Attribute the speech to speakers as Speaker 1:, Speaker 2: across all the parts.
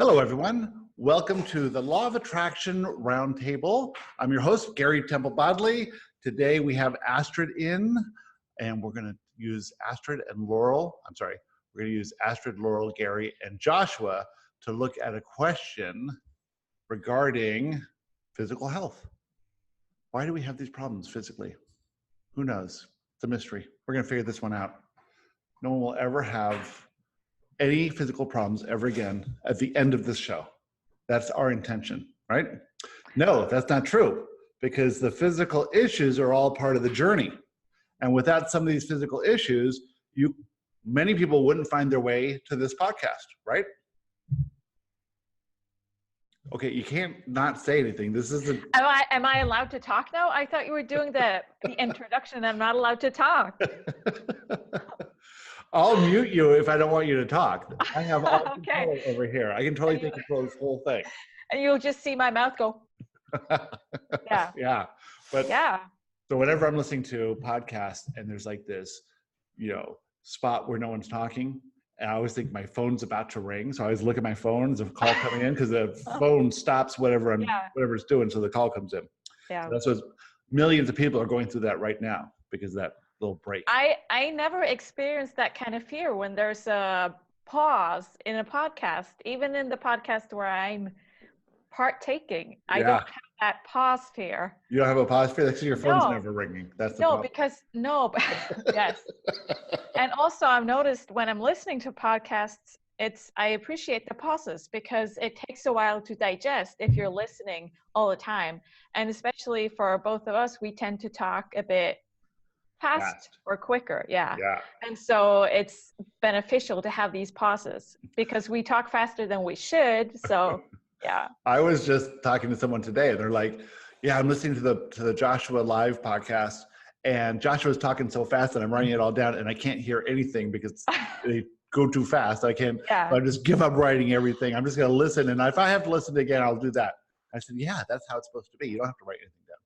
Speaker 1: Hello, everyone. Welcome to the Law of Attraction Roundtable. I'm your host, Gary Temple Bodley. Today we have Astrid in, and we're going to use Astrid and Laurel. We're going to use Astrid, Laurel, Gary, and Joshua to look at a question regarding physical health. Why do we have these problems physically? Who knows? It's a mystery. We're going to figure this one out. No one will ever have any physical problems ever again at the end of this show. That's our intention, right? No, that's not true, because the physical issues are all part of the journey. And without some of these physical issues, many people wouldn't find their way to this podcast, right? Okay, you can't not say anything. This is the...
Speaker 2: Am I allowed to talk now? I thought you were doing the introduction and I'm not allowed to talk.
Speaker 1: I'll mute you if I don't want you to talk. I have all control over here. I can totally take control of this whole thing.
Speaker 2: And you'll just see my mouth go. Yeah.
Speaker 1: Yeah. But
Speaker 2: yeah.
Speaker 1: So whenever I'm listening to podcasts and there's like this, spot where no one's talking, and I always think my phone's about to ring. So I always look at my phone as a call coming in, because the phone stops whatever it's doing, so the call comes in.
Speaker 2: Yeah.
Speaker 1: So that's what millions of people are going through that right now, because of that little break.
Speaker 2: I never experienced that kind of fear when there's a pause in a podcast, even in the podcast where I'm partaking. I don't have that pause fear.
Speaker 1: You don't have a pause fear? That's because your phone's never ringing. That's the problem.
Speaker 2: Yes. And also I've noticed when I'm listening to podcasts, I appreciate the pauses, because it takes a while to digest if you're listening all the time. And especially for both of us, we tend to talk a bit fast or quicker. Yeah. And so it's beneficial to have these pauses, because we talk faster than we should. So yeah.
Speaker 1: I was just talking to someone today, and they're like, yeah, I'm listening to the Joshua live podcast, and Joshua's talking so fast that I'm writing it all down and I can't hear anything because they go too fast. I can't, I just give up writing everything. I'm just going to listen. And if I have to listen again, I'll do that. I said, yeah, that's how it's supposed to be. You don't have to write anything down.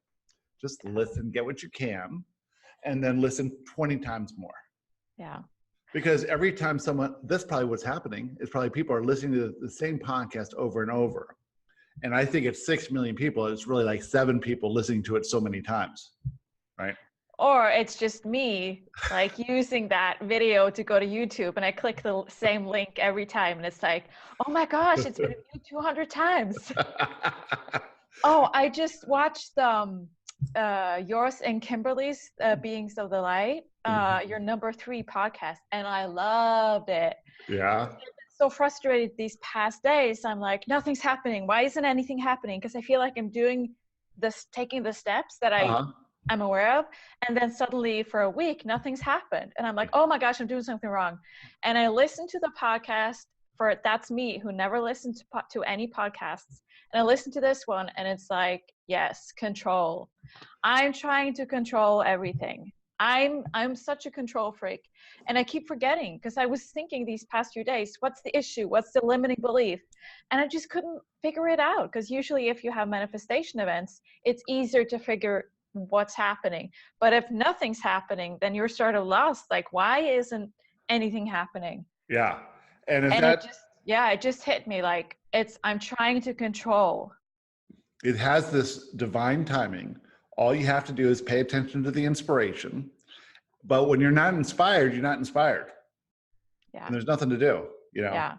Speaker 1: Just listen, get what you can, and then listen 20 times more.
Speaker 2: Yeah.
Speaker 1: Because every time that's probably what's happening, is probably people are listening to the same podcast over and over. And I think it's 6 million people. It's really like 7 people listening to it so many times, right?
Speaker 2: Or it's just me like using that video to go to YouTube, and I click the same link every time, and it's like, oh my gosh, it's been viewed 200 times. Oh, I just watched yours and Kimberly's Beings of the Light, your number 3 podcast, and I loved it.
Speaker 1: Yeah.
Speaker 2: I've been so frustrated these past days. I'm like, nothing's happening. Why isn't anything happening? Because I feel like I'm taking the steps that I'm aware of, and then suddenly for a week nothing's happened, and I'm like, oh my gosh, I'm doing something wrong. And I listened to the podcast that's me, who never listened to any podcasts, and I listened to this one, and it's like, yes, control. I'm trying to control everything. I'm such a control freak, and I keep forgetting, because I was thinking these past few days, what's the issue? What's the limiting belief? And I just couldn't figure it out, because usually if you have manifestation events, it's easier to figure what's happening. But if nothing's happening, then you're sort of lost. Like, why isn't anything happening?
Speaker 1: Yeah.
Speaker 2: It just hit me like I'm trying to control.
Speaker 1: It has this divine timing. All you have to do is pay attention to the inspiration. But when you're not inspired, you're not inspired.
Speaker 2: Yeah.
Speaker 1: And there's nothing to do,
Speaker 2: Yeah.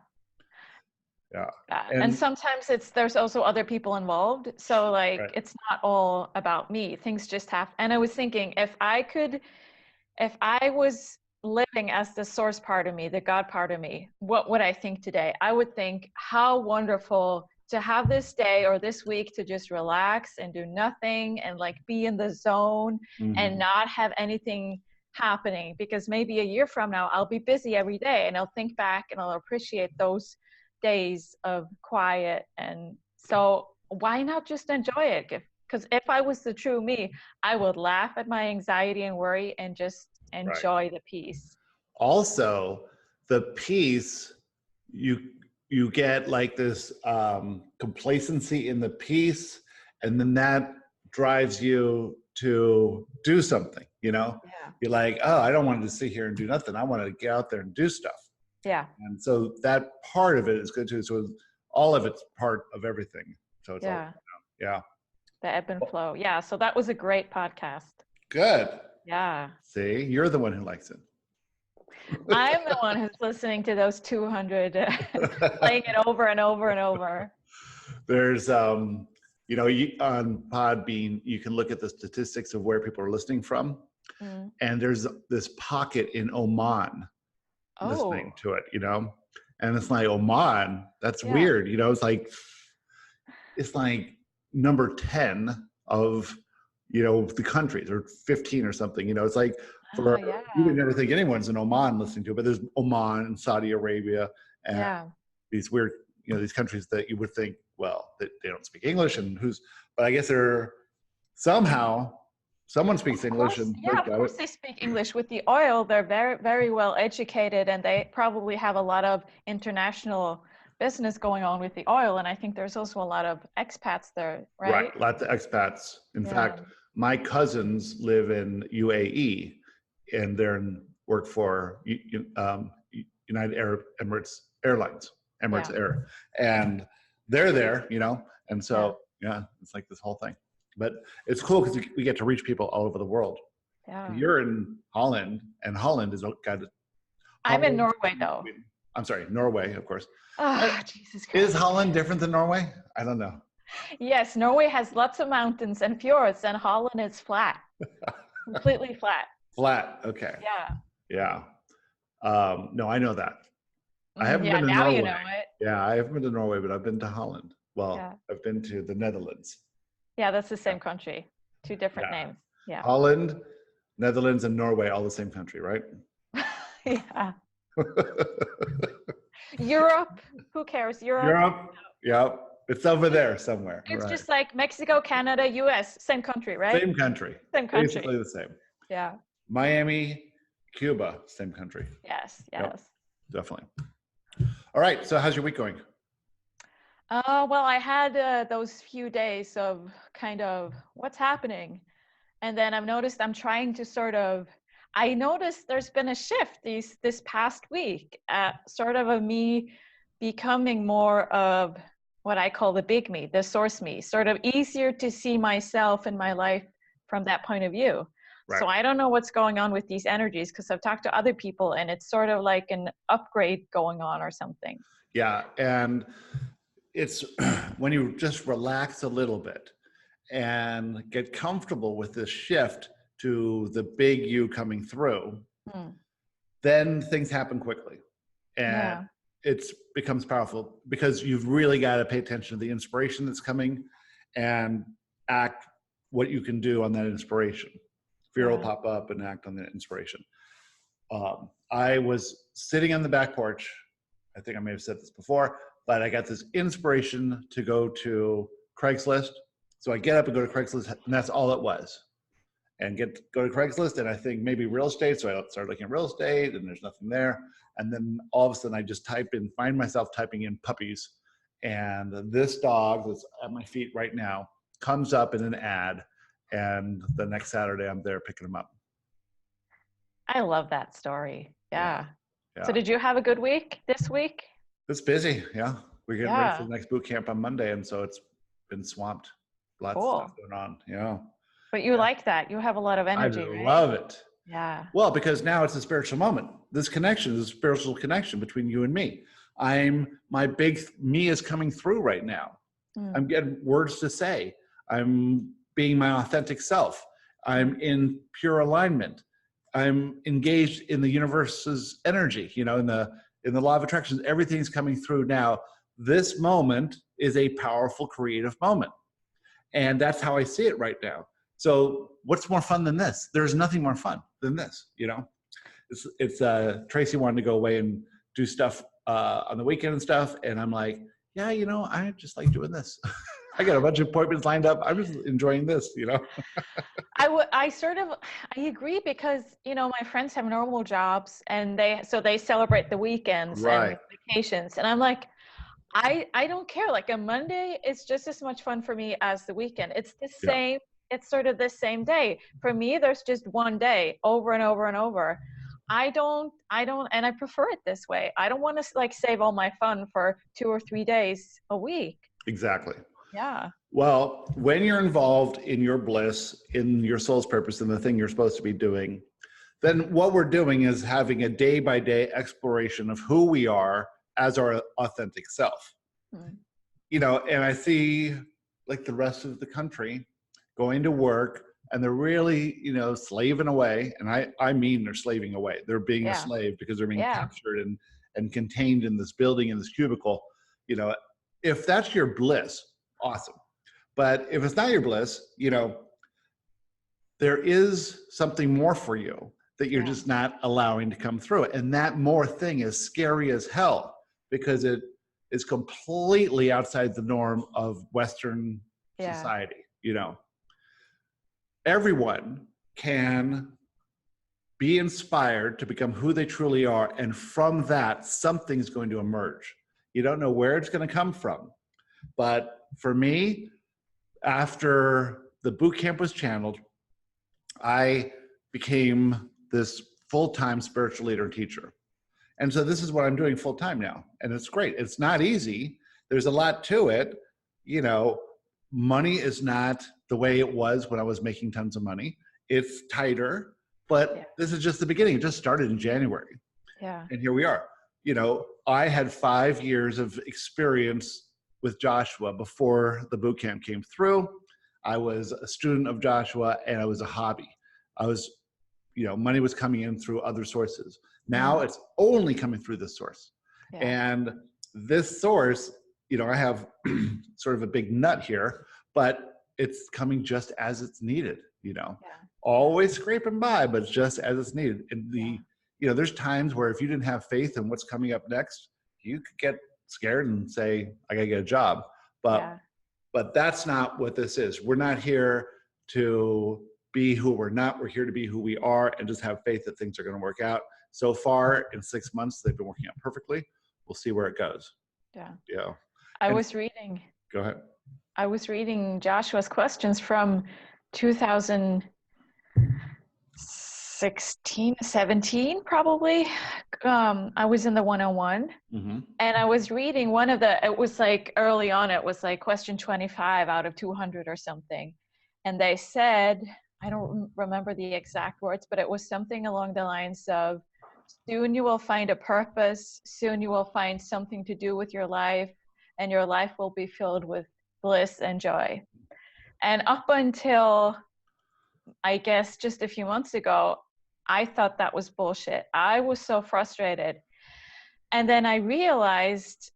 Speaker 1: Yeah.
Speaker 2: And sometimes there's also other people involved. So it's not all about me. Things just happen. And I was thinking, if I was living as the source part of me, the God part of me, what would I think today? I would think, how wonderful to have this day or this week to just relax and do nothing and like be in the zone and not have anything happening, because maybe a year from now I'll be busy every day, and I'll think back and I'll appreciate those days of quiet. And so why not just enjoy it? Because if I was the true me, I would laugh at my anxiety and worry and just enjoy the peace.
Speaker 1: Also, the peace, you get like this complacency in the peace, and then that drives you to do something, You're like, oh, I don't want to sit here and do nothing. I want to get out there and do stuff.
Speaker 2: Yeah.
Speaker 1: And so that part of it is good too. So all of it's part of everything. So it's all,
Speaker 2: Yeah.
Speaker 1: yeah.
Speaker 2: The ebb and flow. Yeah. So that was a great podcast.
Speaker 1: Good.
Speaker 2: Yeah.
Speaker 1: See, you're the one who likes it.
Speaker 2: I'm the one who's listening to those 200, playing it over and over and over.
Speaker 1: There's, you know, on Podbean, you can look at the statistics of where people are listening from. And there's this pocket in Oman listening to it, you know? And it's like, Oman, that's weird. You know, it's like number 10 of, you know, the countries, or 15 or something, you know, it's like, you would never think anyone's in Oman listening to it, but there's Oman and Saudi Arabia and these weird, you know, these countries that you would think, well, they don't speak English, and but I guess they're somehow, someone speaks English. And
Speaker 2: of course they speak English. With the oil, they're very, very well educated, and they probably have a lot of international business going on with the oil. And I think there's also a lot of expats there, right?
Speaker 1: Right, lots of expats. In fact, my cousins live in UAE, and work for United Arab Emirates Airlines, Emirates Air, and they're there, you know, and so it's like this whole thing. But it's cool because we get to reach people all over the world. Yeah. You're in Holland, and Holland is got.
Speaker 2: I'm in Norway, though.
Speaker 1: I'm sorry, Norway, of course.
Speaker 2: Oh, Jesus Christ.
Speaker 1: Is Holland different than Norway? I don't know.
Speaker 2: Yes, Norway has lots of mountains and fjords, and Holland is flat, completely flat.
Speaker 1: Flat, okay.
Speaker 2: Yeah.
Speaker 1: No, I know that. I haven't been to
Speaker 2: now
Speaker 1: Norway.
Speaker 2: You know it.
Speaker 1: Yeah, I haven't been to Norway, but I've been to Holland. Well, I've been to the Netherlands.
Speaker 2: Yeah, that's the same country. Two different names. Yeah.
Speaker 1: Holland, Netherlands, and Norway, all the same country, right?
Speaker 2: Yeah. Europe, who cares?
Speaker 1: Europe, it's over there somewhere.
Speaker 2: It's just like Mexico, Canada, US, same country, right?
Speaker 1: Same country.
Speaker 2: Same country.
Speaker 1: Basically the same.
Speaker 2: Yeah.
Speaker 1: Miami, Cuba, same country.
Speaker 2: Yes.
Speaker 1: Yep, definitely. All right, so how's your week going?
Speaker 2: Well, I had those few days of kind of what's happening. And then I've noticed I'm trying to I noticed there's been a shift this past week, sort of me becoming more of what I call the big me, the source me, sort of easier to see myself in my life from that point of view. Right. So I don't know what's going on with these energies, because I've talked to other people and it's sort of like an upgrade going on or something.
Speaker 1: Yeah, and it's when you just relax a little bit and get comfortable with this shift to the big you coming through, then things happen quickly. And it becomes powerful because you've really got to pay attention to the inspiration that's coming and act what you can do on that inspiration. Fear will pop up and act on the inspiration. I was sitting on the back porch. I think I may have said this before, but I got this inspiration to go to Craigslist. So I get up and go to Craigslist, and that's all it was. And go to Craigslist, and I think maybe real estate. So I started looking at real estate, and there's nothing there. And then all of a sudden I just find myself typing in puppies. And this dog that's at my feet right now comes up in an ad. And the next Saturday I'm there picking him up.
Speaker 2: I love that story. Yeah. So did you have a good week this week?
Speaker 1: It's busy. Yeah. We're getting ready for the next boot camp on Monday. And so it's been swamped. Lots of stuff going on. Yeah.
Speaker 2: But you like that. You have a lot of energy.
Speaker 1: I love it.
Speaker 2: Yeah.
Speaker 1: Well, because now it's a spiritual moment. This connection is a spiritual connection between you and me. My big me is coming through right now. I'm getting words to say. I'm being my authentic self. I'm in pure alignment. I'm engaged in the universe's energy, you know, in the law of attraction. Everything's coming through now. This moment is a powerful creative moment. And that's how I see it right now. So what's more fun than this? There's nothing more fun than this, you know? It's Tracy wanted to go away and do stuff on the weekend and stuff. And I'm like, yeah, you know, I just like doing this. I got a bunch of appointments lined up. I'm just enjoying this, you know?
Speaker 2: I agree, because, you know, my friends have normal jobs and they celebrate the weekends and vacations. And I'm like, I don't care. Like a Monday is just as much fun for me as the weekend. It's the same. It's sort of the same day. For me, there's just one day over and over and over. and I prefer it this way. I don't want to like save all my fun for 2 or 3 days a week.
Speaker 1: Exactly.
Speaker 2: Yeah.
Speaker 1: Well, when you're involved in your bliss, in your soul's purpose, and the thing you're supposed to be doing, then what we're doing is having a day-by-day exploration of who we are as our authentic self. You know, and I see like the rest of the country going to work, and they're really, you know, slaving away. And I mean, they're slaving away. They're being a slave because they're being captured and contained in this building, in this cubicle. You know, if that's your bliss, awesome. But if it's not your bliss, you know, there is something more for you that you're just not allowing to come through. And that more thing is scary as hell, because it is completely outside the norm of Western society. You know, everyone can be inspired to become who they truly are. And from that, something's going to emerge. You don't know where it's going to come from. But for me, after the boot camp was channeled, I became this full-time spiritual leader and teacher. And so this is what I'm doing full-time now. And it's great. It's not easy. There's a lot to it. You know, money is not the way it was when I was making tons of money. It's tighter, but this is just the beginning. It just started in January.
Speaker 2: Yeah.
Speaker 1: And here we are. You know, I had 5 years of experience with Joshua before the boot camp came through. I was a student of Joshua, and I was a hobby. I was, you know, money was coming in through other sources. Now it's only coming through this source. And this source, you know, I have sort of a big nut here, but it's coming just as it's needed, you know, always scraping by, but just as it's needed. And you know, there's times where if you didn't have faith in what's coming up next, you could get scared and say, I gotta get a job. But that's not what this is. We're not here to be who we're not. We're here to be who we are and just have faith that things are going to work out. So far, in 6 months, they've been working out perfectly. We'll see where it goes.
Speaker 2: Yeah.
Speaker 1: Yeah.
Speaker 2: I was reading.
Speaker 1: Go ahead.
Speaker 2: I was reading Joshua's questions from 2016, 17, probably. I was in the 101, and I was reading one of the, it was like early on, it was like question 25 out of 200 or something. And they said, I don't remember the exact words, but it was something along the lines of, soon you will find a purpose, soon you will find something to do with your life, and your life will be filled with bliss and joy. And up until, I guess, just a few months ago, I thought that was bullshit. I was so frustrated. And then I realized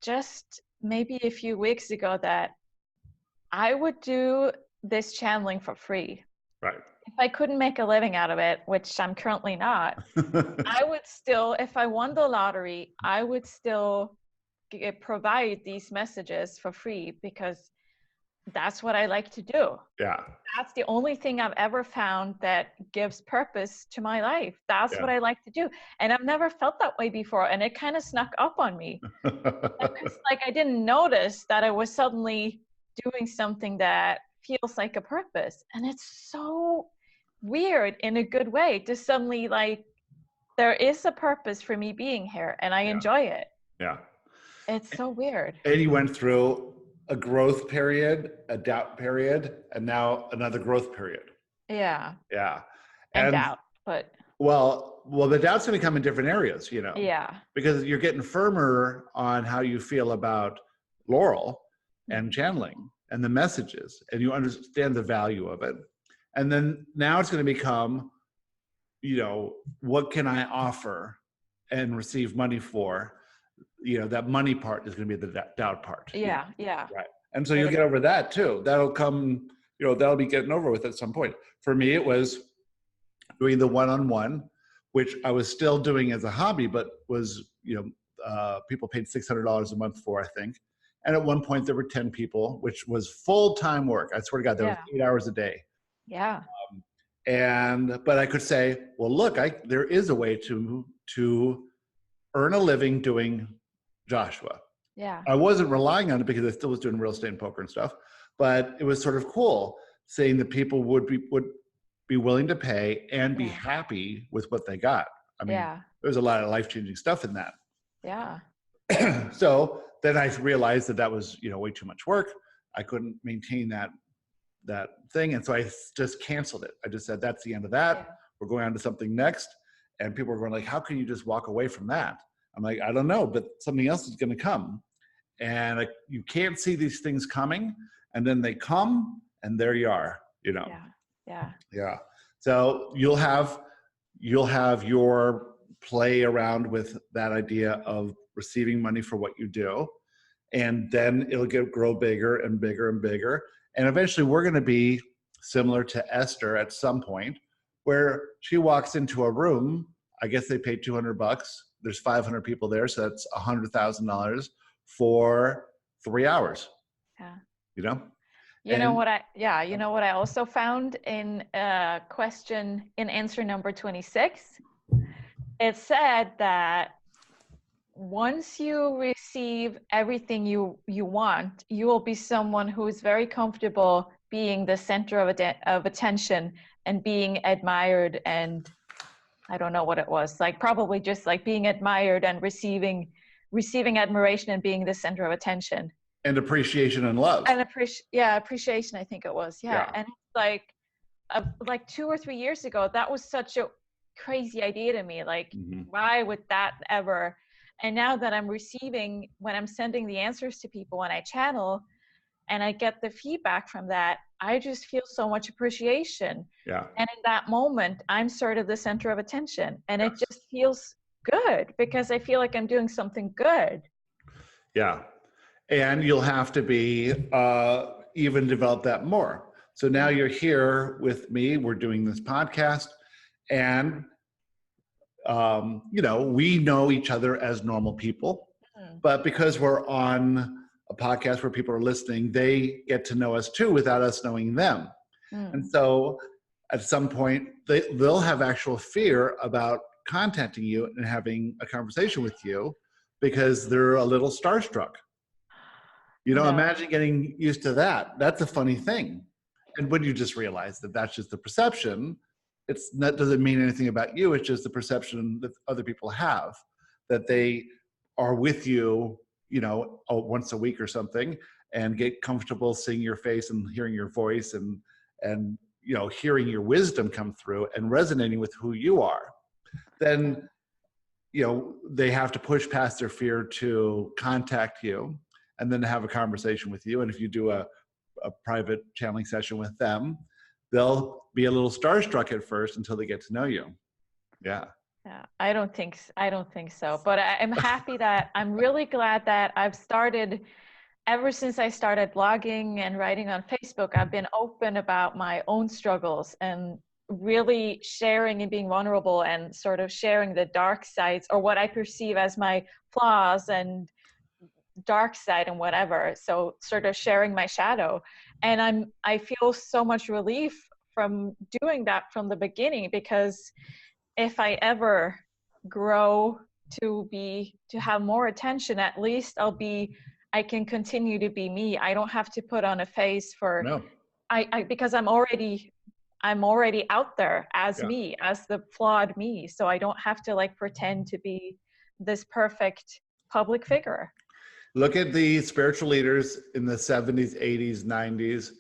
Speaker 2: just maybe a few weeks ago that I would do this channeling for free.
Speaker 1: Right.
Speaker 2: If I couldn't make a living out of it, which I'm currently not, I would still, if I won the lottery, I would still provide these messages for free, because that's what I like to do.
Speaker 1: Yeah.
Speaker 2: That's the only thing I've ever found that gives purpose to my life. That's what I like to do. And I've never felt that way before. And it kind of snuck up on me. It's like I didn't notice that I was suddenly doing something that feels like a purpose. And it's so weird in a good way to suddenly, like, there is a purpose for me being here and I enjoy it.
Speaker 1: Yeah.
Speaker 2: It's so weird.
Speaker 1: And you went through a growth period, a doubt period, and now another growth period.
Speaker 2: Yeah.
Speaker 1: Yeah.
Speaker 2: And doubt, but.
Speaker 1: Well, the doubt's going to come in different areas, you know.
Speaker 2: Yeah.
Speaker 1: Because you're getting firmer on how you feel about Laurel and channeling and the messages, and you understand the value of it. And then now it's going to become, you know, what can I offer and receive money for? You know, that money part is going to be the doubt part.
Speaker 2: Yeah, yeah.
Speaker 1: Right. And so you'll get over that too. That'll come, you know, that'll be getting over with at some point. For me, it was doing the one-on-one, which I was still doing as a hobby, but was, you know, people paid $600 a month for, I think. And at one point there were 10 people, which was full-time work. I swear to God, there was 8 hours a day.
Speaker 2: Yeah.
Speaker 1: But I could say, well, look, there is a way to earn a living doing Joshua.
Speaker 2: Yeah.
Speaker 1: I wasn't relying on it because I still was doing real estate and poker and stuff, but it was sort of cool saying that people would be willing to pay and be happy with what they got. I mean, there's a lot of life-changing stuff in that.
Speaker 2: Yeah.
Speaker 1: So then I realized that was, way too much work. I couldn't maintain that thing. And so I just canceled it. I just said, that's the end of that. Yeah. We're going on to something next. And people were going like, how can you just walk away from that? I'm like, I don't know, but something else is going to come. And you can't see these things coming. And then they come and there you are, Yeah. So you'll have your play around with that idea of receiving money for what you do. And then it'll grow bigger and bigger and bigger. And eventually we're going to be similar to Esther at some point where she walks into a room. I guess they pay $200. There's 500 people there. So that's $100,000 for 3 hours.
Speaker 2: Yeah.
Speaker 1: You
Speaker 2: know what I also found in question in answer number 26, it said that once you receive everything you want, you will be someone who is very comfortable being the center of attention and being admired, and I don't know what it was, like probably just like being admired and receiving admiration and being the center of attention.
Speaker 1: And appreciation and love.
Speaker 2: And appreciation, I think it was. Yeah. And it's like 2 or 3 years ago, that was such a crazy idea to me. Like, why would that ever? And now that I'm receiving, when I'm sending the answers to people when I channel and I get the feedback from that, I just feel so much appreciation.
Speaker 1: Yeah.
Speaker 2: And in that moment, I'm sort of the center of attention. And it just feels good because I feel like I'm doing something good.
Speaker 1: Yeah. And you'll have to be even develop that more. So now you're here with me. We're doing this podcast. And we know each other as normal people, but because we're on a podcast where people are listening, they get to know us too without us knowing them. And so at some point they'll have actual fear about contacting you and having a conversation with you because they're a little starstruck. Imagine getting used to that. That's a funny thing. And when you just realize that that's just the perception, that doesn't mean anything about you. It's just the perception that other people have, that they are with you, once a week or something, and get comfortable seeing your face and hearing your voice and hearing your wisdom come through and resonating with who you are. Then, they have to push past their fear to contact you and then have a conversation with you. And if you do a private channeling session with them, they'll be a little starstruck at first until they get to know you. Yeah.
Speaker 2: Yeah, I don't think so. But I'm happy I'm really glad that I've started, ever since I started blogging and writing on Facebook, I've been open about my own struggles and really sharing and being vulnerable and sort of sharing the dark sides or what I perceive as my flaws and dark side and whatever. So sort of sharing my shadow. And I feel so much relief from doing that from the beginning, because if I ever grow to have more attention, at least I can continue to be me. I don't have to put on a face because I'm already out there as me, as the flawed me. So I don't have to pretend to be this perfect public figure.
Speaker 1: Look at the spiritual leaders in the 70s, 80s, 90s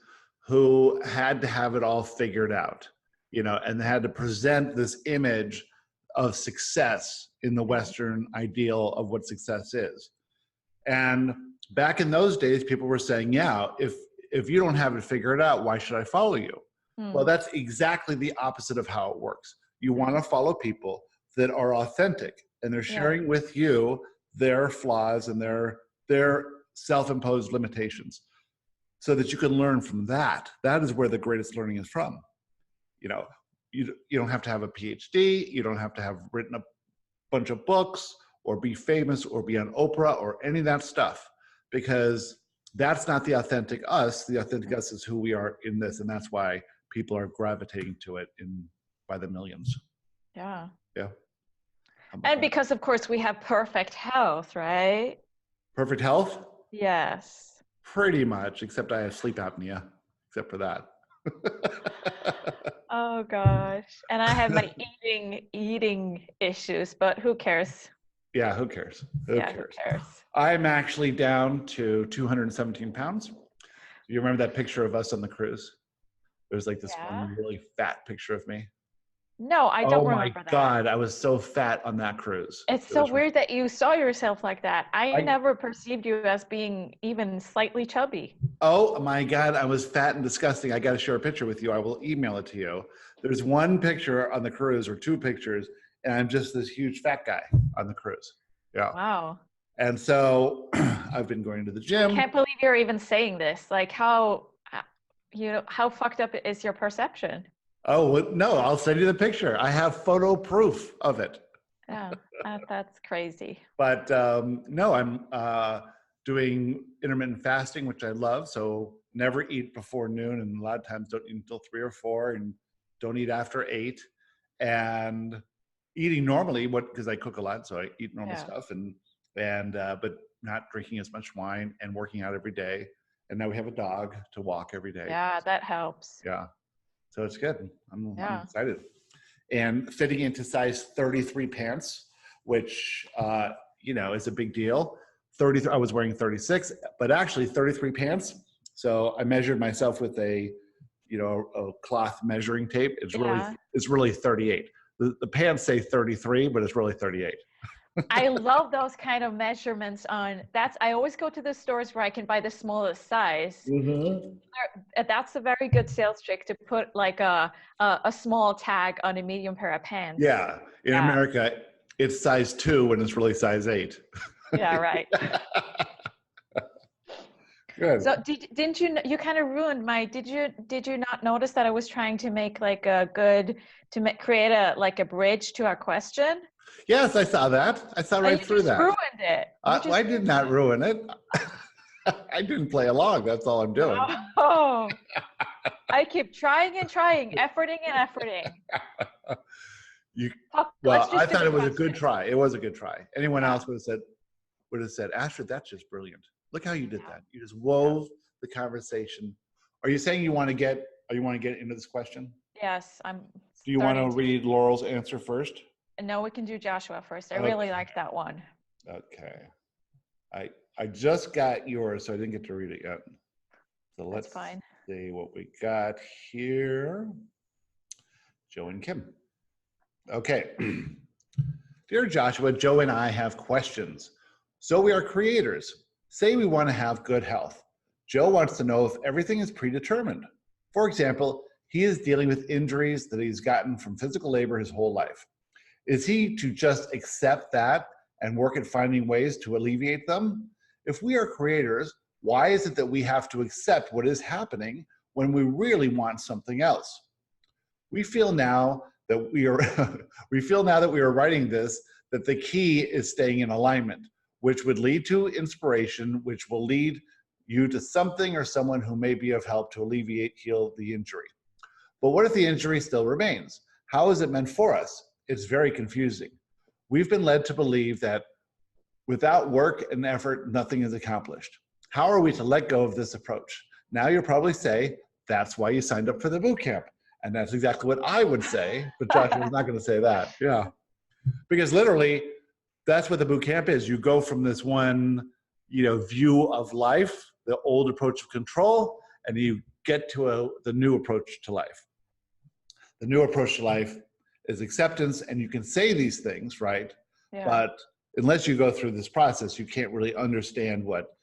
Speaker 1: who had to have it all figured out, and they had to present this image of success in the Western ideal of what success is. And back in those days, people were saying, if you don't have it figured out, why should I follow you? Well, that's exactly the opposite of how it works. You want to follow people that are authentic and they're sharing with you their flaws and their self-imposed limitations so that you can learn from that. That is where the greatest learning is from. You don't have to have a PhD. You don't have to have written a bunch of books or be famous or be on Oprah or any of that stuff, because that's not the authentic us. The authentic us is who we are in this. And that's why people are gravitating to it by the millions.
Speaker 2: Yeah.
Speaker 1: Yeah.
Speaker 2: And because of course we have perfect health, right?
Speaker 1: Perfect health?
Speaker 2: Yes.
Speaker 1: Pretty much, except I have sleep apnea, except for that.
Speaker 2: Oh gosh. And I have my eating issues, but who cares?
Speaker 1: Yeah, who cares? Who
Speaker 2: Yeah, who
Speaker 1: cares?
Speaker 2: cares?
Speaker 1: I'm actually down to 217 pounds. You remember that picture of us on the cruise? There's like this
Speaker 2: Yeah.
Speaker 1: one really fat picture of me.
Speaker 2: No, I
Speaker 1: Oh
Speaker 2: don't
Speaker 1: my
Speaker 2: remember that.
Speaker 1: God, I was so fat on that cruise.
Speaker 2: It's
Speaker 1: It
Speaker 2: so
Speaker 1: was,
Speaker 2: weird that you saw yourself like that. I
Speaker 1: I,
Speaker 2: never perceived you as being even slightly chubby.
Speaker 1: oh my God, I was fat and disgusting. I got to share a picture with you. I will email it to you. There's one picture on the cruise, or two pictures, and I'm just this huge fat guy on the cruise. Yeah.
Speaker 2: Wow.
Speaker 1: And so I've been going to the
Speaker 2: I
Speaker 1: gym.
Speaker 2: can't believe you're even saying this. Like how fucked up is your perception?
Speaker 1: Oh, no, I'll send you the picture. I have photo proof of it.
Speaker 2: Yeah, that's crazy.
Speaker 1: But no, I'm doing intermittent fasting, which I love. So never eat before noon, and a lot of times don't eat until 3 or 4, and don't eat after 8. And eating normally, because I cook a lot, so I eat normal stuff, and but not drinking as much wine, and working out every day. And now we have a dog to walk every day.
Speaker 2: Yeah, that helps.
Speaker 1: Yeah, so it's good. I'm
Speaker 2: Yeah.
Speaker 1: excited. And fitting into size 33 pants, which is a big deal. 30, I was wearing 36, but actually 33 pants. So I measured myself with a cloth measuring tape. It's really 38. The pants say 33, but it's really 38.
Speaker 2: I love those kind of measurements I always go to the stores where I can buy the smallest size.
Speaker 1: Mm-hmm.
Speaker 2: That's a very good sales trick, to put like a small tag on a medium pair of pants.
Speaker 1: Yeah. In America, it's size 2 when it's really size 8.
Speaker 2: Yeah, right.
Speaker 1: Good.
Speaker 2: So didn't you kind of ruined did you not notice that I was trying to make like create a bridge to our question?
Speaker 1: Yes, I saw that. I saw right through that.
Speaker 2: Ruined it.
Speaker 1: I did not ruin it. I didn't play along. That's all I'm doing.
Speaker 2: Oh, I keep trying and trying, efforting and efforting.
Speaker 1: I thought it was a good try. It was a good try. Anyone else would have said, Astrid, that's just brilliant. Look how you did that. You just wove the conversation. Are you saying you want to get into this question?
Speaker 2: Yes,
Speaker 1: Do you want to read Laurel's answer first?
Speaker 2: No, we can do Joshua first. I really like that one.
Speaker 1: Okay. I just got yours, so I didn't get to read it yet. So let's see what we got here. Joe and Kim. Okay. Dear Joshua, Joe and I have questions. So we are creators. Say we want to have good health. Joe wants to know if everything is predetermined. For example, he is dealing with injuries that he's gotten from physical labor his whole life. Is he to just accept that and work at finding ways to alleviate them? If we are creators, why is it that we have to accept what is happening when we really want something else? We feel now that we are writing this, that the key is staying in alignment, which would lead to inspiration, which will lead you to something or someone who may be of help to heal the injury. But what if the injury still remains? How is it meant for us? It's very confusing. We've been led to believe that without work and effort, nothing is accomplished. How are we to let go of this approach? Now you'll probably say, that's why you signed up for the boot camp. And that's exactly what I would say, but Joshua's not going to say that. Yeah. Because literally, that's what the boot camp is. You go from this one, view of life, the old approach of control, and you get to the new approach to life. The new approach to life is acceptance, and you can say these things, right? Yeah. But unless you go through this process, you can't really understand what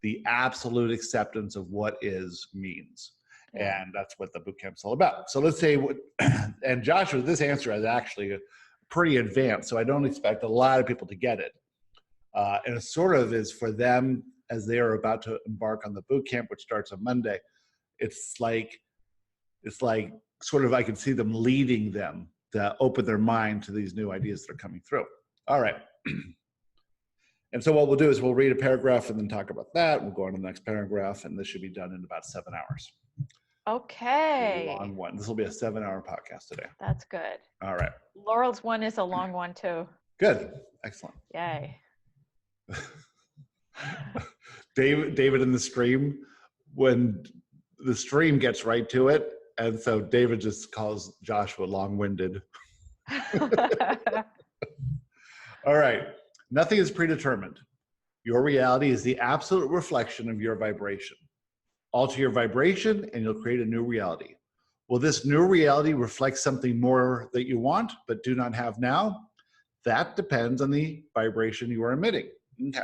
Speaker 1: the absolute acceptance of what is means. Yeah. And that's what the boot camp's all about. So let's say, and Joshua, this answer is actually pretty advanced, so I don't expect a lot of people to get it. And it sort of is for them as they are about to embark on the boot camp, which starts on Monday. It's like sort of I can see them leading them to open their mind to these new ideas that are coming through. All right. And so what we'll do is we'll read a paragraph and then talk about that. We'll go on to the next paragraph, and this should be done in about 7 hours.
Speaker 2: Okay.
Speaker 1: A long one. This will be a 7-hour podcast today.
Speaker 2: That's good.
Speaker 1: All right.
Speaker 2: Laurel's one is a long one too.
Speaker 1: Good. Excellent.
Speaker 2: Yay.
Speaker 1: David in the stream, when the stream gets right to it, And so David just calls Joshua long-winded. All right. Nothing is predetermined. Your reality is the absolute reflection of your vibration. Alter your vibration and you'll create a new reality. Will this new reality reflect something more that you want but do not have now? That depends on the vibration you are emitting. Okay.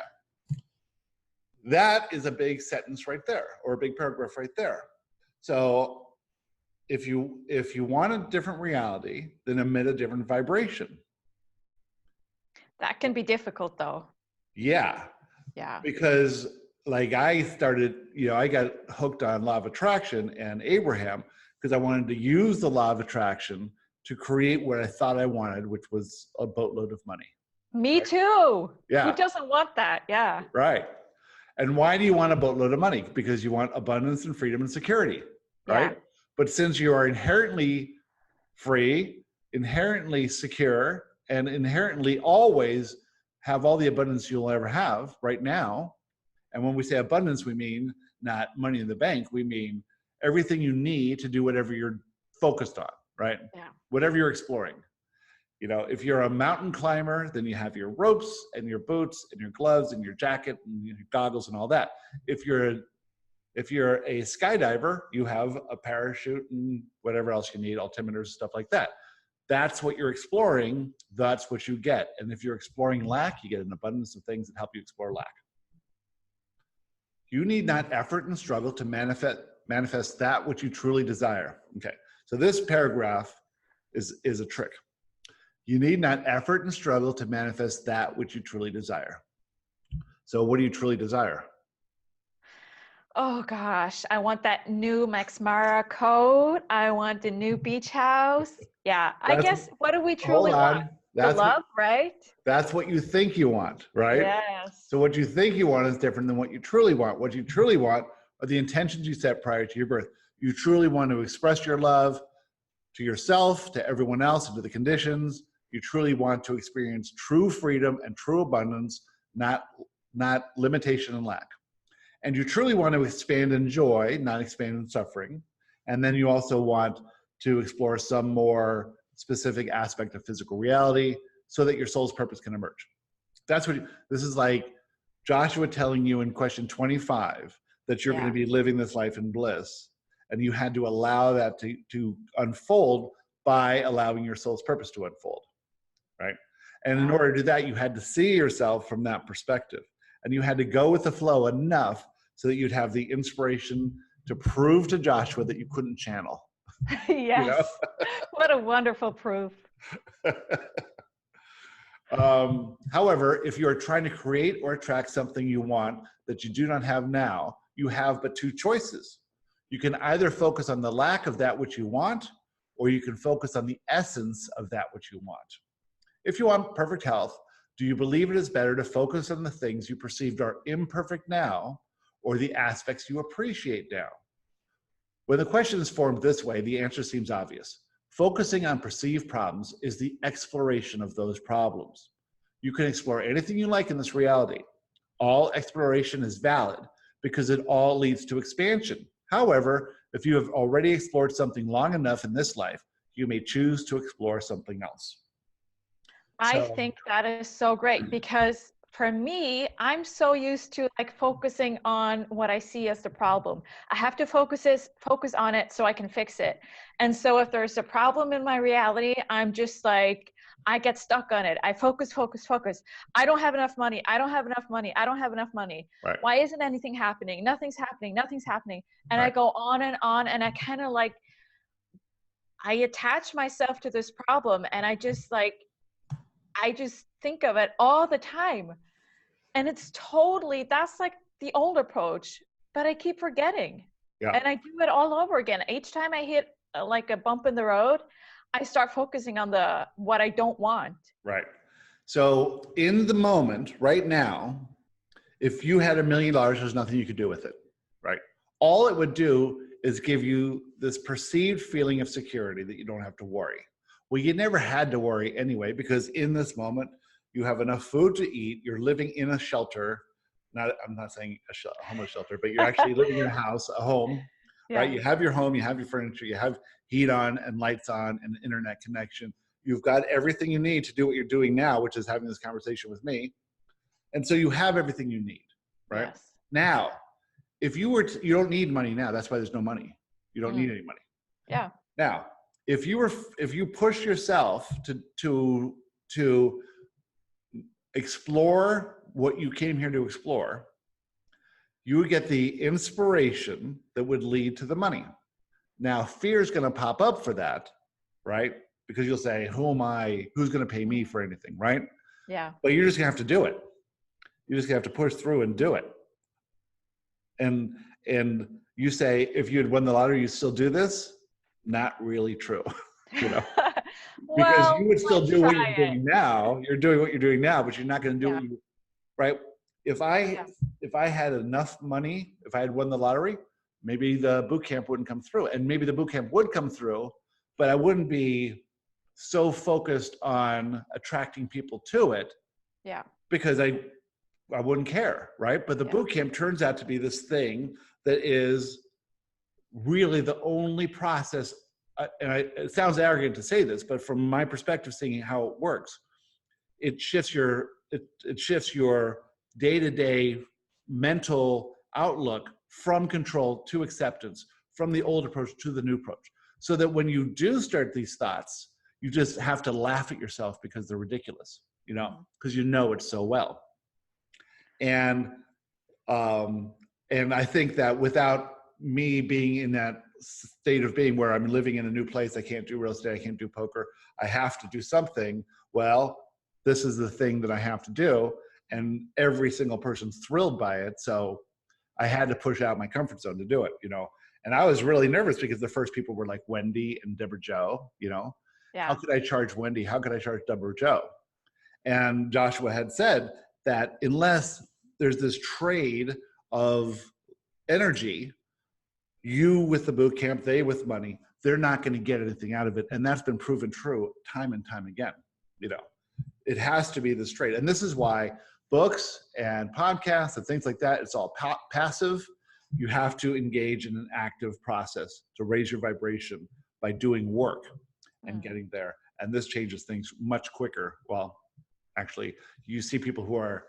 Speaker 1: That is a big sentence right there, or a big paragraph right there. So if you want a different reality, then emit a different vibration.
Speaker 2: That can be difficult though.
Speaker 1: Yeah.
Speaker 2: Yeah.
Speaker 1: Because like I started, I got hooked on law of attraction and Abraham because I wanted to use the law of attraction to create what I thought I wanted, which was a boatload of money.
Speaker 2: Me too.
Speaker 1: Yeah.
Speaker 2: Who doesn't want that? Yeah.
Speaker 1: Right. And why do you want a boatload of money? Because you want abundance and freedom and security, right?
Speaker 2: Yeah.
Speaker 1: But since you are inherently free, inherently secure, and inherently always have all the abundance you'll ever have right now, and when we say abundance, we mean not money in the bank, we mean everything you need to do whatever you're focused on, right?
Speaker 2: Yeah.
Speaker 1: Whatever you're exploring. If you're a mountain climber, then you have your ropes and your boots and your gloves and your jacket and your goggles and all that. If you're a skydiver, you have a parachute and whatever else you need, altimeters, stuff like that. That's what you're exploring. That's what you get. And if you're exploring lack, you get an abundance of things that help you explore lack. You need not effort and struggle to manifest that which you truly desire. Okay, so this paragraph is a trick. You need not effort and struggle to manifest that which you truly desire. So what do you truly desire?
Speaker 2: Oh gosh, I want that new Max Mara coat. I want the new beach house. Yeah, I guess what do we truly want? The love, right?
Speaker 1: That's what you think you want, right?
Speaker 2: Yes.
Speaker 1: So what you think you want is different than what you truly want. What you truly want are the intentions you set prior to your birth. You truly want to express your love to yourself, to everyone else, and to the conditions. You truly want to experience true freedom and true abundance, not limitation and lack. And you truly want to expand in joy, not expand in suffering. And then you also want to explore some more specific aspect of physical reality so that your soul's purpose can emerge. This is like Joshua telling you in question 25 that you're going to be living this life in bliss. And you had to allow that to unfold by allowing your soul's purpose to unfold, right? And in order to do that, you had to see yourself from that perspective. And you had to go with the flow enough so that you'd have the inspiration to prove to Joshua that you couldn't channel.
Speaker 2: Yes. What a wonderful proof.
Speaker 1: However, if you are trying to create or attract something you want that you do not have now, you have but two choices. You can either focus on the lack of that which you want, or you can focus on the essence of that which you want. If you want perfect health, do you believe it is better to focus on the things you perceived are imperfect now, or the aspects you appreciate now? When the question is formed this way, the answer seems obvious. Focusing on perceived problems is the exploration of those problems. You can explore anything you like in this reality. All exploration is valid because it all leads to expansion. However, if you have already explored something long enough in this life, you may choose to explore something else.
Speaker 2: I think that is so great because for me, I'm so used to focusing on what I see as the problem. I have to focus on it so I can fix it. And so if there's a problem in my reality, I'm just I get stuck on it. I focus. I don't have enough money. I don't have enough money.
Speaker 1: Right.
Speaker 2: Why isn't anything happening? Nothing's happening. And
Speaker 1: right.
Speaker 2: I go on, and I kind of I attach myself to this problem, and I just think of it all the time. And it's that's the old approach, but I keep forgetting.
Speaker 1: Yeah.
Speaker 2: And I do it all over again. Each time I hit a bump in the road, I start focusing on what I don't want.
Speaker 1: Right. So in the moment, right now, if you had $1 million, there's nothing you could do with it, right? All it would do is give you this perceived feeling of security that you don't have to worry. Well, you never had to worry anyway, because in this moment, you have enough food to eat. You're living in a shelter. I'm not saying a homeless shelter, but you're actually living in a house, a home right? You have your home, you have your furniture, you have heat on and lights on and internet connection. You've got everything you need to do what you're doing now, which is having this conversation with me. And so you have everything you need, right?
Speaker 2: Yes.
Speaker 1: Now, if you were, you don't need money now. That's why there's no money. You don't need any money.
Speaker 2: Yeah.
Speaker 1: Now, if you push yourself to explore what you came here to explore, you would get the inspiration that would lead to the money. Now, fear is going to pop up for that, right? Because you'll say, who am I? Who's going to pay me for anything, right?
Speaker 2: Yeah.
Speaker 1: But you're just going to have to do it. You're just going to have to push through and do it. And you say, if you had won the lottery, you still do this? Not really true, you know? Because you would still do what you're doing now. You're doing what you're doing now, but you're not going to do it, right? If I had enough money, if I had won the lottery, maybe the boot camp wouldn't come through. And maybe the boot camp would come through, but I wouldn't be so focused on attracting people to it. Yeah. Because I wouldn't care, right? But the boot camp turns out to be this thing that is really the only process, it sounds arrogant to say this, but from my perspective, seeing how it works, it shifts your day-to-day mental outlook from control to acceptance, from the old approach to the new approach. So that when you do start these thoughts, you just have to laugh at yourself because they're ridiculous, you know, because you know it so well. And I think that without me being in that state of being where I'm living in a new place, I can't do real estate, I can't do poker, I have to do something. Well, this is the thing that I have to do. And every single person's thrilled by it. So I had to push out my comfort zone to do it, you know. And I was really nervous because the first people were like Wendy and Deborah Joe, you know. Yeah. How could I charge Wendy? How could I charge Deborah Joe? And Joshua had said that unless there's this trade of energy, you with the boot camp, they with money, they're not going to get anything out of it. And that's been proven true time and time again. You know, it has to be this trade. And this is why books and podcasts and things like that, it's all passive. You have to engage in an active process to raise your vibration by doing work and getting there. And this changes things much quicker. Well, actually, you see people who are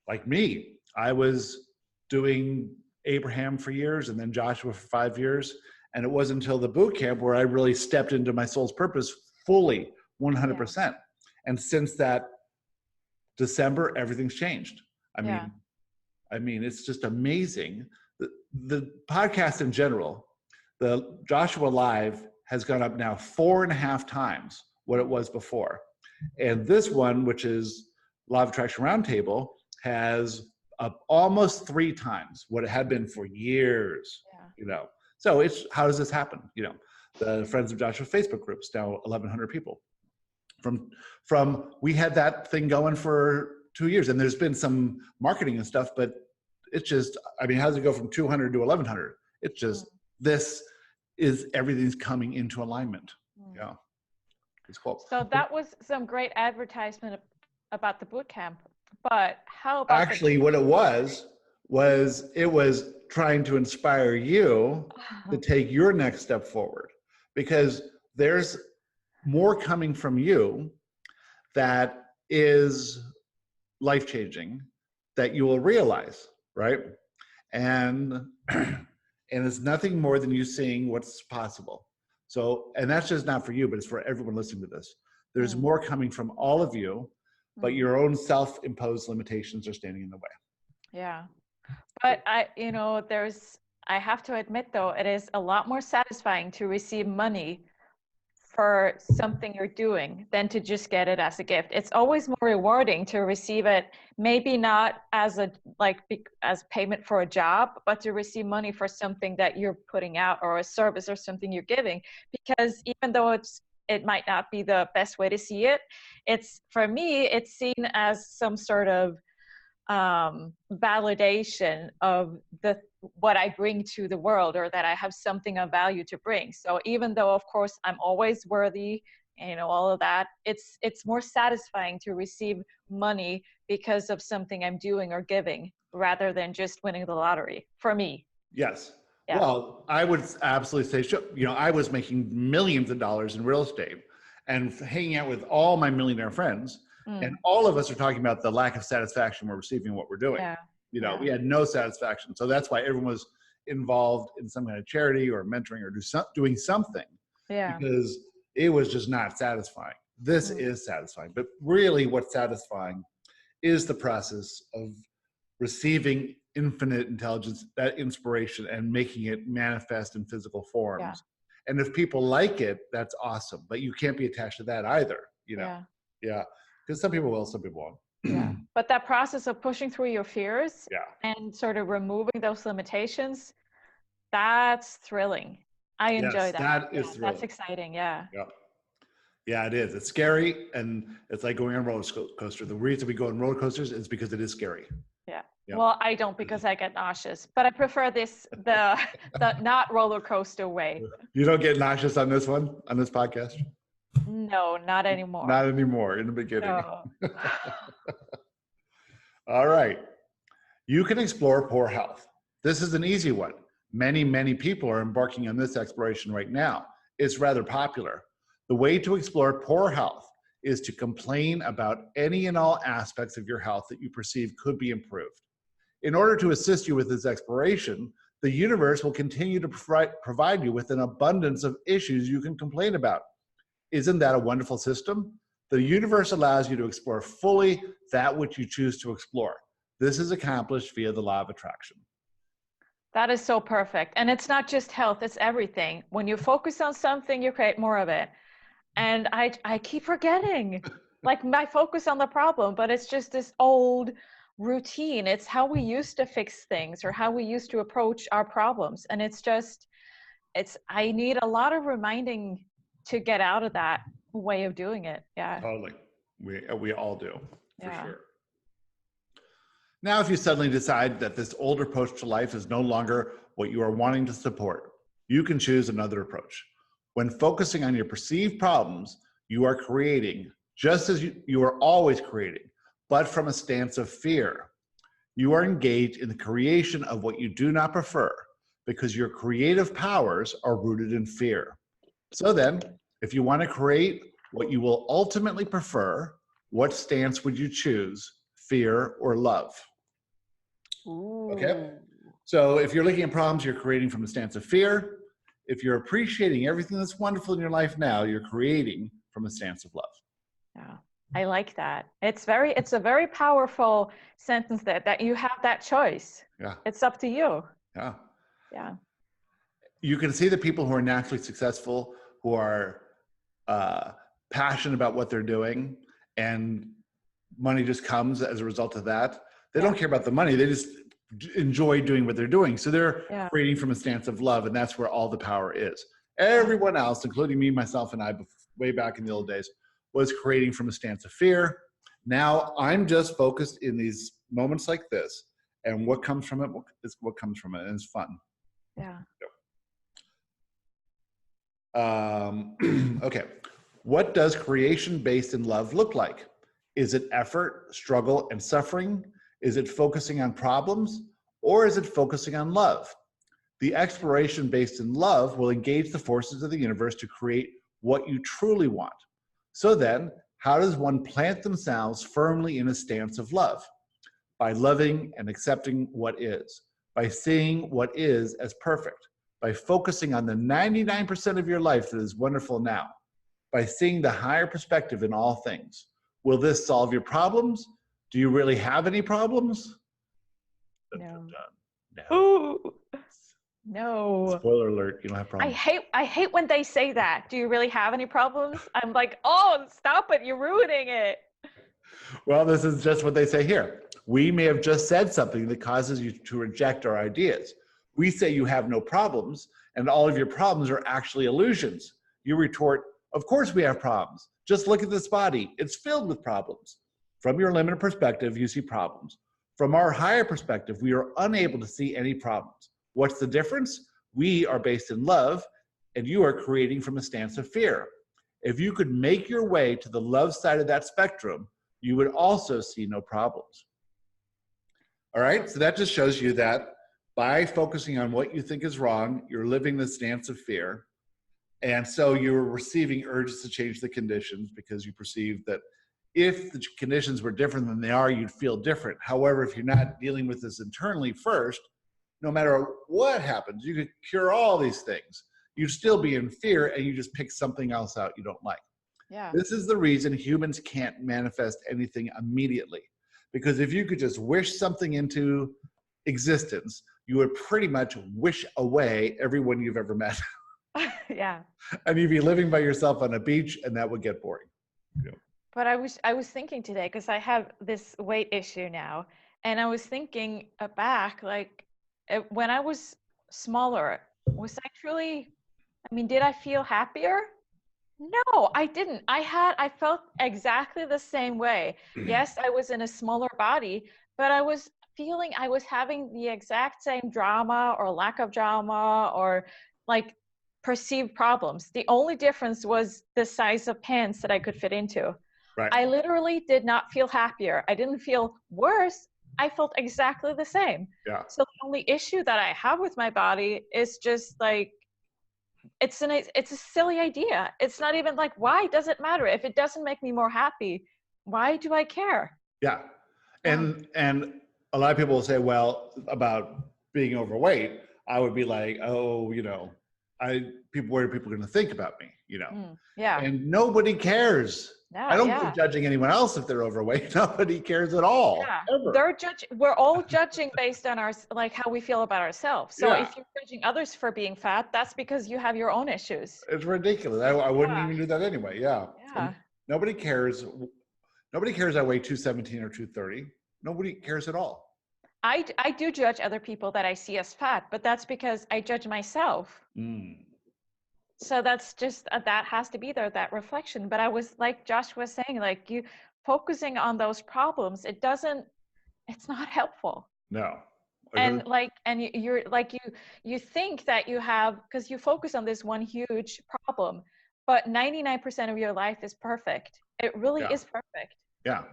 Speaker 1: like me. I was doing Abraham for years and then Joshua for 5 years. And it wasn't until the boot camp where I really stepped into my soul's purpose fully, 100%. Yeah. And since that December, everything's changed. I mean, it's just amazing. The podcast in general, the Joshua Live has gone up now 4.5 times what it was before. And this one, which is Law of Attraction Roundtable, has up almost 3 times what it had been for years, you know. So it's, how does this happen? You know, the Friends of Joshua Facebook groups, now 1,100 people. From we had that thing going for 2 years, and there's been some marketing and stuff, but it's just, I mean, how does it go from 200 to 1,100? It's just, this is, everything's coming into alignment. Yeah, it's cool.
Speaker 2: So that was some great advertisement about the boot camp, but how about
Speaker 1: actually what it was it was trying to inspire you to take your next step forward, because there's more coming from you that is life-changing that you will realize, right? And it's nothing more than you seeing what's possible. So, and that's just not for you, but it's for everyone listening to this. There's more coming from all of you, but your own self-imposed limitations are standing in the way. Yeah.
Speaker 2: But I have to admit though, it is a lot more satisfying to receive money for something you're doing than to just get it as a gift. It's always more rewarding to receive it, maybe not as as payment for a job, but to receive money for something that you're putting out, or a service or something you're giving. Because even though it might not be the best way to see it, for me, it's seen as some sort of validation of what I bring to the world, or that I have something of value to bring. So even though, of course, I'm always worthy, and all of that, it's more satisfying to receive money because of something I'm doing or giving, rather than just winning the lottery, for me.
Speaker 1: Yes.
Speaker 2: Yeah.
Speaker 1: Well, I would absolutely say, you know, I was making millions of dollars in real estate and hanging out with all my millionaire friends. And all of us are talking about the lack of satisfaction we're receiving in what we're doing.
Speaker 2: Yeah.
Speaker 1: You know, we had no satisfaction. So that's why everyone was involved in some kind of charity or mentoring or doing something, because it was just not satisfying. This is satisfying. But really what's satisfying is the process of receiving infinite intelligence, that inspiration, and making it manifest in physical forms.
Speaker 2: Yeah.
Speaker 1: And if people like it, that's awesome. But you can't be attached to that either, you know? Yeah. Because some people will, some people won't.
Speaker 2: Yeah. But that process of pushing through your fears
Speaker 1: Yeah.
Speaker 2: and sort of removing those limitations, that's thrilling. I enjoy that.
Speaker 1: That is thrilling.
Speaker 2: That's exciting. Yeah.
Speaker 1: Yeah. Yeah, it is. It's scary, and it's like going on a roller coaster. The reason we go on roller coasters is because it is scary.
Speaker 2: Yeah.
Speaker 1: Yeah.
Speaker 2: Well, I don't, because I get nauseous, but I prefer the not roller coaster way.
Speaker 1: You don't get nauseous on this one, on this podcast?
Speaker 2: No, not anymore.
Speaker 1: Not anymore, in the beginning.
Speaker 2: No.
Speaker 1: All right. You can explore poor health. This is an easy one. Many, many people are embarking on this exploration right now. It's rather popular. The way to explore poor health is to complain about any and all aspects of your health that you perceive could be improved. In order to assist you with this exploration, the universe will continue to provide you with an abundance of issues you can complain about. Isn't that a wonderful system? The universe allows you to explore fully that which you choose to explore. This is accomplished via the law of attraction.
Speaker 2: That is so perfect. And it's not just health, it's everything. When you focus on something, you create more of it. And I keep forgetting, like, my focus on the problem, but it's just this old routine. It's how we used to fix things or how we used to approach our problems. And I need a lot of reminding to get out of that way of doing it. Yeah.
Speaker 1: Totally. We all do, for
Speaker 2: Yeah.
Speaker 1: sure. Now, if you suddenly decide that this old approach to life is no longer what you are wanting to support, you can choose another approach. When focusing on your perceived problems, you are creating, just as you are always creating, but from a stance of fear. You are engaged in the creation of what you do not prefer, because your creative powers are rooted in fear. So then, if you want to create what you will ultimately prefer, what stance would you choose, fear or love?
Speaker 2: Ooh.
Speaker 1: Okay. So if you're looking at problems, you're creating from a stance of fear. If you're appreciating everything that's wonderful in your life now, you're creating from a stance of love.
Speaker 2: Yeah, I like that. It's a very powerful sentence that you have that choice.
Speaker 1: Yeah.
Speaker 2: It's up to you.
Speaker 1: Yeah.
Speaker 2: Yeah.
Speaker 1: You can see the people who are naturally successful, who are passionate about what they're doing, and money just comes as a result of that. They don't care about the money. They just enjoy doing what they're doing. So they're creating from a stance of love, and that's where all the power is. Everyone else, including me, myself, and I, way back in the old days, was creating from a stance of fear. Now I'm just focused in these moments like this, and what comes from it is what comes from it, and it's fun.
Speaker 2: Yeah.
Speaker 1: Okay. What does creation based in love look like? Is it effort, struggle, and suffering? Is it focusing on problems, or is it focusing on love? The exploration based in love will engage the forces of the universe to create what you truly want. So then, how does one plant themselves firmly in a stance of love? By loving and accepting what is, by seeing what is as perfect, by focusing on the 99% of your life that is wonderful now, by seeing the higher perspective in all things. Will this solve your problems? Do you really have any problems?
Speaker 2: No.
Speaker 1: No.
Speaker 2: Ooh. No.
Speaker 1: Spoiler alert, you don't have problems.
Speaker 2: I hate when they say that. Do you really have any problems? I'm like, oh, stop it. You're ruining it.
Speaker 1: Well, this is just what they say here. We may have just said something that causes you to reject our ideas. We say you have no problems, and all of your problems are actually illusions. You retort, of course we have problems. Just look at this body. It's filled with problems. From your limited perspective, you see problems. From our higher perspective, we are unable to see any problems. What's the difference? We are based in love, and you are creating from a stance of fear. If you could make your way to the love side of that spectrum, you would also see no problems. All right, so that just shows you that by focusing on what you think is wrong, you're living this dance of fear. And so you're receiving urges to change the conditions because you perceive that if the conditions were different than they are, you'd feel different. However, if you're not dealing with this internally first, no matter what happens, you could cure all these things. You'd still be in fear, and you just pick something else out you don't like.
Speaker 2: Yeah.
Speaker 1: This is the reason humans can't manifest anything immediately. Because if you could just wish something into existence, you would pretty much wish away everyone you've ever met.
Speaker 2: Yeah.
Speaker 1: And you'd be living by yourself on a beach, and that would get boring. Yeah.
Speaker 2: But I was thinking today, because I have this weight issue now, and I was thinking back, like when I was smaller, was I truly, I mean, did I feel happier? No, I didn't. I felt exactly the same way. Yes, I was in a smaller body, but I was feeling I was having the exact same drama or lack of drama or like perceived problems. The only difference was the size of pants that I could fit into.
Speaker 1: Right.
Speaker 2: I literally did not feel happier. I didn't feel worse. I felt exactly the same.
Speaker 1: Yeah.
Speaker 2: So the only issue that I have with my body is just like, it's a silly idea. It's not even like, why does it matter? If it doesn't make me more happy, why do I care?
Speaker 1: Yeah. And a lot of people will say, well, about being overweight, I would be like, oh, you know, what are people going to think about me? You know?
Speaker 2: Yeah.
Speaker 1: And nobody cares.
Speaker 2: Yeah,
Speaker 1: I don't think judging anyone else if they're overweight. Nobody cares at all.
Speaker 2: Yeah.
Speaker 1: Ever.
Speaker 2: We're all judging based on like how we feel about ourselves. So if you're judging others for being fat, that's because you have your own issues.
Speaker 1: It's ridiculous. I wouldn't even do that anyway. Yeah.
Speaker 2: Yeah.
Speaker 1: Nobody cares. Nobody cares I weigh 217 or 230. Nobody cares at all.
Speaker 2: I do judge other people that I see as fat, but that's because I judge myself. So that's just, that has to be there, that reflection. But I was, like Josh was saying, like you focusing on those problems, it's not helpful.
Speaker 1: No.
Speaker 2: And like, and you're like, you think that you have, because you focus on this one huge problem, but 99% of your life is perfect. It really is perfect.
Speaker 1: Yeah.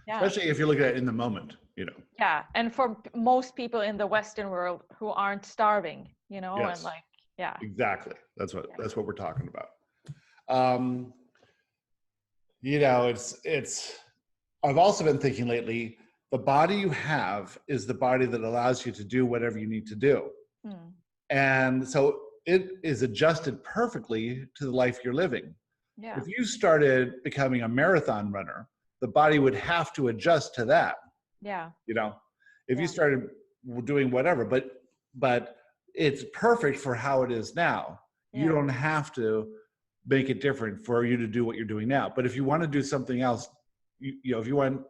Speaker 1: Especially if you look at it in the moment, you know.
Speaker 2: Yeah. And for most people in the Western world who aren't starving, you know, and like,
Speaker 1: Exactly. That's what we're talking about. You know, I've also been thinking lately, the body you have is the body that allows you to do whatever you need to do. And so it is adjusted perfectly to the life you're living.
Speaker 2: Yeah.
Speaker 1: If you started becoming a marathon runner, the body would have to adjust to that.
Speaker 2: Yeah.
Speaker 1: You know, if you started doing whatever, but it's perfect for how it is now. You don't have to make it different for you to do what you're doing now. But if you want to do something else, you know, if you want,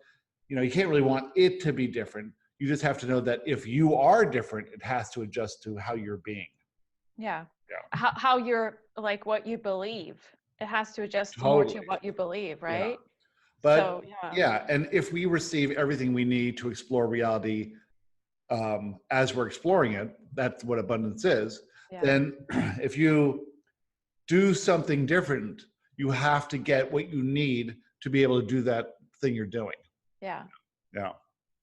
Speaker 1: you know, you can't really want it to be different. You just have to know that if you are different, it has to adjust to how you're being.
Speaker 2: Yeah. How you're, like, what you believe. It has to adjust more to what you believe, right?
Speaker 1: But
Speaker 2: so,
Speaker 1: and if we receive everything we need to explore reality as we're exploring it, that's what abundance is. Then if you do something different, you have to get what you need to be able to do that thing you're doing. Yeah.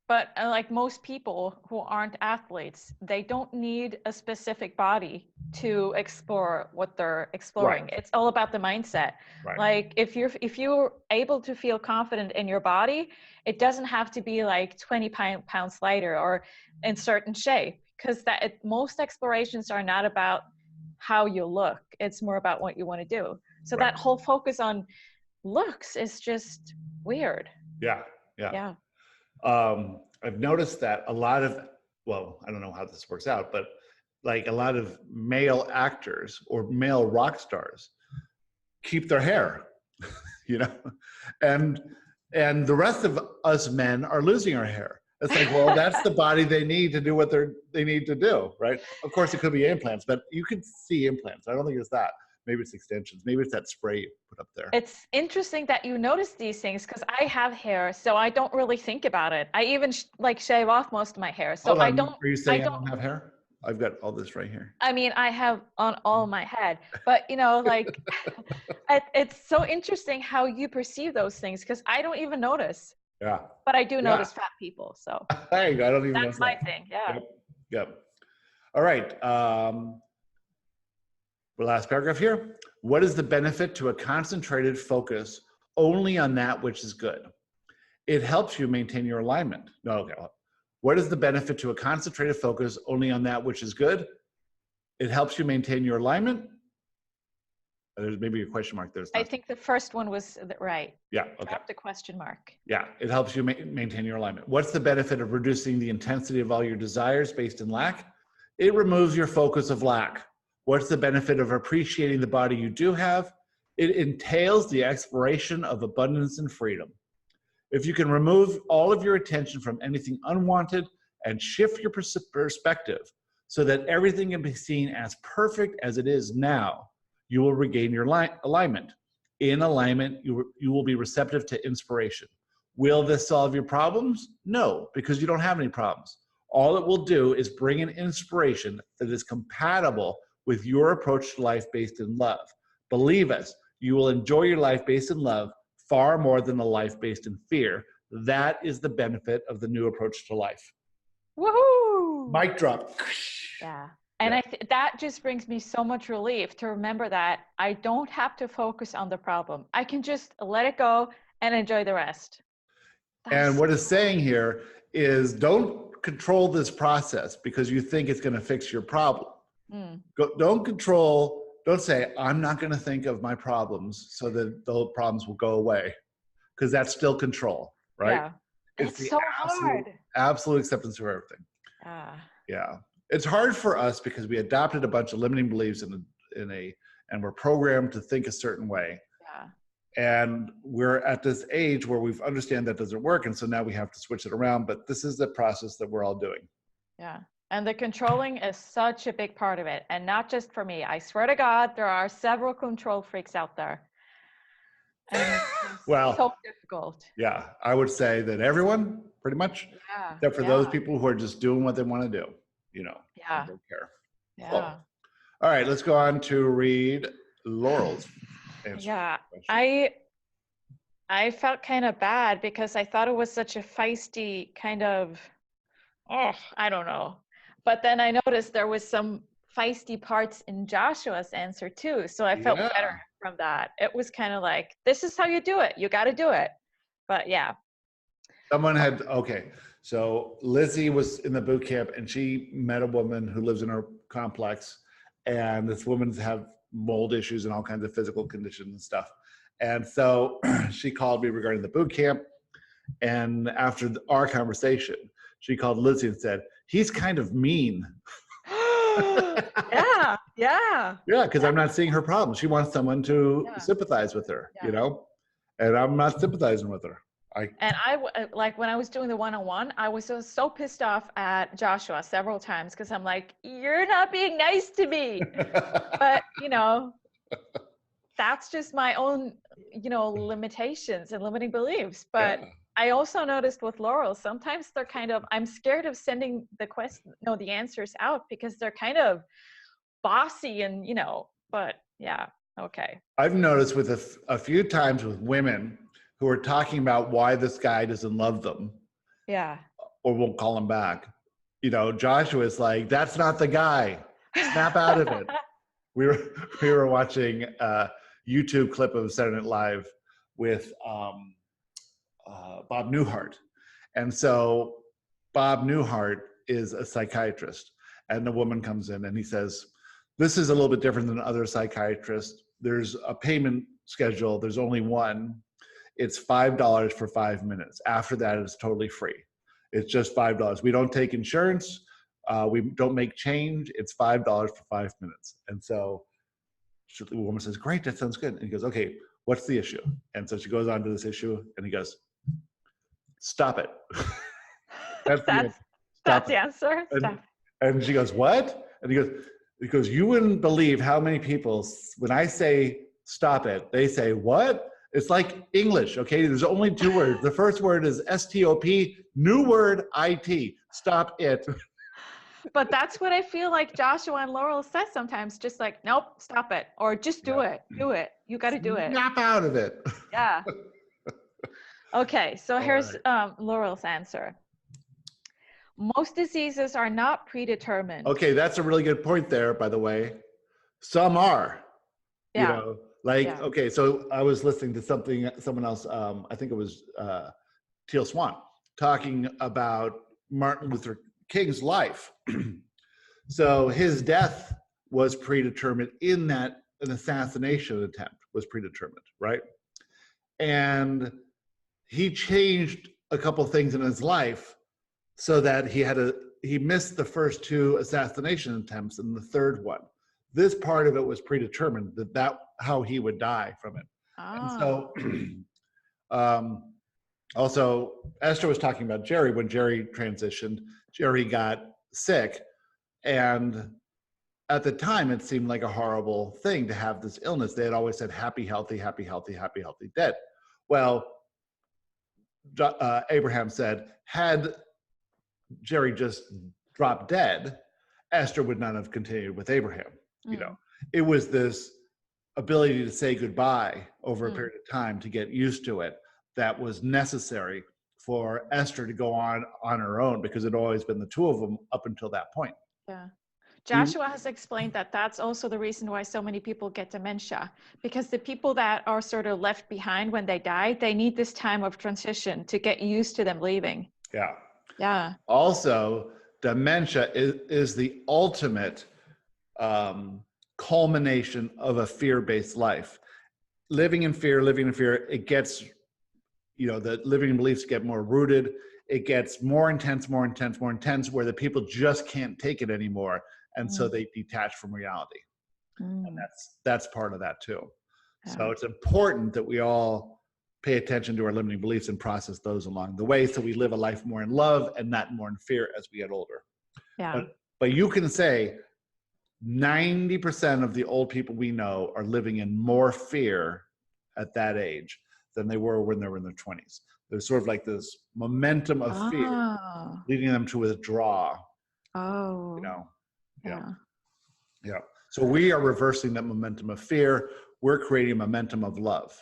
Speaker 2: But like most people who aren't athletes, they don't need a specific body to explore what they're exploring. It's all about the mindset. Like if you're able to feel confident in your body, it doesn't have to be like 20 pounds lighter or in certain shape, because most explorations are not about how you look. It's more about what you want to do. So that whole focus on looks is just weird.
Speaker 1: Yeah. I've noticed that a lot of, well, I don't know how this works out, but like a lot of male actors or male rock stars keep their hair, you know, and the rest of us men are losing our hair. It's like, well, that's the body they need to do what they need to do, right? Of course, it could be implants, but you could see implants. I don't think it's that. Maybe it's extensions. Maybe it's that spray you put up there. It's
Speaker 2: interesting that you notice these things, because I have hair, so I don't really think about it. I even like shave off most of my hair. So I don't.
Speaker 1: Are you saying I don't have hair? I've got all this right here.
Speaker 2: I mean, I have on all my head, but you know, like it's so interesting how you perceive those things, because I don't even notice.
Speaker 1: Yeah.
Speaker 2: But I do notice fat people. So
Speaker 1: there you go. I don't even
Speaker 2: that's my thing. Yeah.
Speaker 1: Yep. All right. The last paragraph here. What is the benefit to a concentrated focus only on that which is good? It helps you maintain your alignment. No, okay. What is the benefit to a concentrated focus only on that which is good? It helps you maintain your alignment. There's maybe a question mark there.
Speaker 2: I think the first one was right.
Speaker 1: Yeah, okay.
Speaker 2: Drop the question mark.
Speaker 1: Yeah, it helps you maintain your alignment. What's the benefit of reducing the intensity of all your desires based in lack? It removes your focus of lack. What's the benefit of appreciating the body you do have? It entails the exploration of abundance and freedom. If you can remove all of your attention from anything unwanted and shift your perspective so that everything can be seen as perfect as it is now, you will regain your alignment. In alignment, you will be receptive to inspiration. Will this solve your problems? No, because you don't have any problems. All it will do is bring an inspiration that is compatible with your approach to life based in love. Believe us, you will enjoy your life based in love far more than a life based in fear. That is the benefit of the new approach to life.
Speaker 2: Woohoo!
Speaker 1: Mic drop.
Speaker 2: Yeah. And that just brings me so much relief to remember that I don't have to focus on the problem. I can just let it go and enjoy the rest.
Speaker 1: And what it's saying here is don't control this process because you think it's going to fix your problem. Don't say, I'm not going to think of my problems so that the problems will go away, because that's still control, right?
Speaker 2: Yeah. It's so hard.
Speaker 1: Absolute acceptance of everything. Yeah. It's hard for us because we adopted a bunch of limiting beliefs and we're programmed to think a certain way. Yeah. And we're at this age where we understand that doesn't work. And so now we have to switch it around, but this is the process that we're all doing.
Speaker 2: Yeah. And the controlling is such a big part of it. And not just for me. I swear to God, there are several control freaks out there. And it's so difficult.
Speaker 1: Yeah. I would say that everyone, pretty much, except for those people who are just doing what they want to do,
Speaker 2: Yeah.
Speaker 1: Don't care.
Speaker 2: Yeah.
Speaker 1: So, all right, let's go on to read Laurel's answer.
Speaker 2: Yeah. I felt kind of bad because I thought it was such a feisty kind of, I don't know. But then I noticed there was some feisty parts in Joshua's answer too. So I felt better from that. It was kind of like, this is how you do it. You got to do it. But yeah.
Speaker 1: Someone had, so Lizzie was in the boot camp and she met a woman who lives in her complex, and this woman's have mold issues and all kinds of physical conditions and stuff. And so she called me regarding the boot camp. And after our conversation, she called Lizzie and said, he's kind of mean.
Speaker 2: Yeah.
Speaker 1: Yeah, because I'm not seeing her problem. She wants someone to sympathize with her, and I'm not sympathizing with her.
Speaker 2: Like when I was doing the one-on-one, I was so pissed off at Joshua several times because I'm like, you're not being nice to me. But, that's just my own, limitations and limiting beliefs. But I also noticed with Laurel, sometimes they're kind of, I'm scared of sending the answers out because they're kind of bossy and, but yeah, okay.
Speaker 1: I've noticed with a few times with women who are talking about why this guy doesn't love them. Yeah. Or won't call him back. Joshua's like, that's not the guy. Snap out of it. We were watching a YouTube clip of Saturday Night Live with Bob Newhart. And so Bob Newhart is a psychiatrist, and the woman comes in and he says, this is a little bit different than other psychiatrists. There's a payment schedule. There's only one. It's $5 for 5 minutes. After that, it's totally free. It's just $5. We don't take insurance. We don't make change. It's $5 for 5 minutes. And so the woman says, great, that sounds good. And he goes, okay, what's the issue? And so she goes on to this issue and he goes, stop it. That's
Speaker 2: the answer.
Speaker 1: And she goes, what? And he goes, you wouldn't believe how many people, when I say stop it, they say, what? It's like English, okay? There's only two words. The first word is S-T-O-P, new word, I-T, stop it.
Speaker 2: But that's what I feel like Joshua and Laurel says sometimes, just like, nope, stop it. Or just do it. You got to do it.
Speaker 1: Snap out of it.
Speaker 2: Yeah. Okay, so here's Laurel's answer. Most diseases are not predetermined.
Speaker 1: Okay, that's a really good point there, by the way. Some are, you
Speaker 2: Yeah.
Speaker 1: know, like,
Speaker 2: Yeah.
Speaker 1: okay, so I was listening to someone else, I think it was Teal Swan, talking about Martin Luther King's life. So his death was predetermined in that an assassination attempt was predetermined, right? And he changed a couple things in his life so that he missed the first two assassination attempts and the third one. This part of it was predetermined that how he would die from it. And so also Esther was talking about Jerry. When Jerry transitioned, Jerry got sick, and at the time it seemed like a horrible thing to have this illness. They had always said happy, healthy, happy, healthy, happy, healthy, dead. Well, Abraham said, had Jerry just dropped dead, Esther would not have continued with Abraham. You know, it was this ability to say goodbye over a period of time to get used to it that was necessary for Esther to go on her own, because it had always been the two of them up until that point.
Speaker 2: Yeah. Joshua has explained that that's also the reason why so many people get dementia, because the people that are sort of left behind when they die, they need this time of transition to get used to them leaving.
Speaker 1: Yeah.
Speaker 2: Yeah.
Speaker 1: Also, dementia is the ultimate culmination of a fear-based life. Living in fear, it gets, you know, the limiting beliefs get more rooted. It gets more intense, where the people just can't take it anymore. And so they detach from reality. And that's part of that too. Yeah. So it's important that we all pay attention to our limiting beliefs and process those along the way, so we live a life more in love and not more in fear as we get older.
Speaker 2: Yeah.
Speaker 1: But you can say 90% of the old people we know are living in more fear at that age than they were when they were in their 20s. There's sort of like this momentum of fear leading them to withdraw. You know? Yeah. So we are reversing that momentum of fear. We're creating a momentum of love,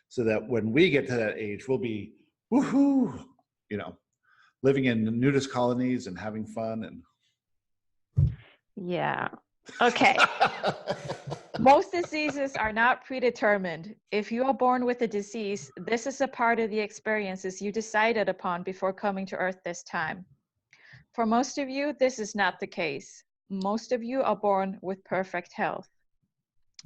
Speaker 1: so that when we get to that age, we'll be woohoo, you know, living in nudist colonies and having fun. And
Speaker 2: yeah. Okay. Most diseases are not predetermined. If you are born with a disease, this is a part of the experiences you decided upon before coming to Earth this time. For most of you, this is not the case. Most of you are born with perfect health.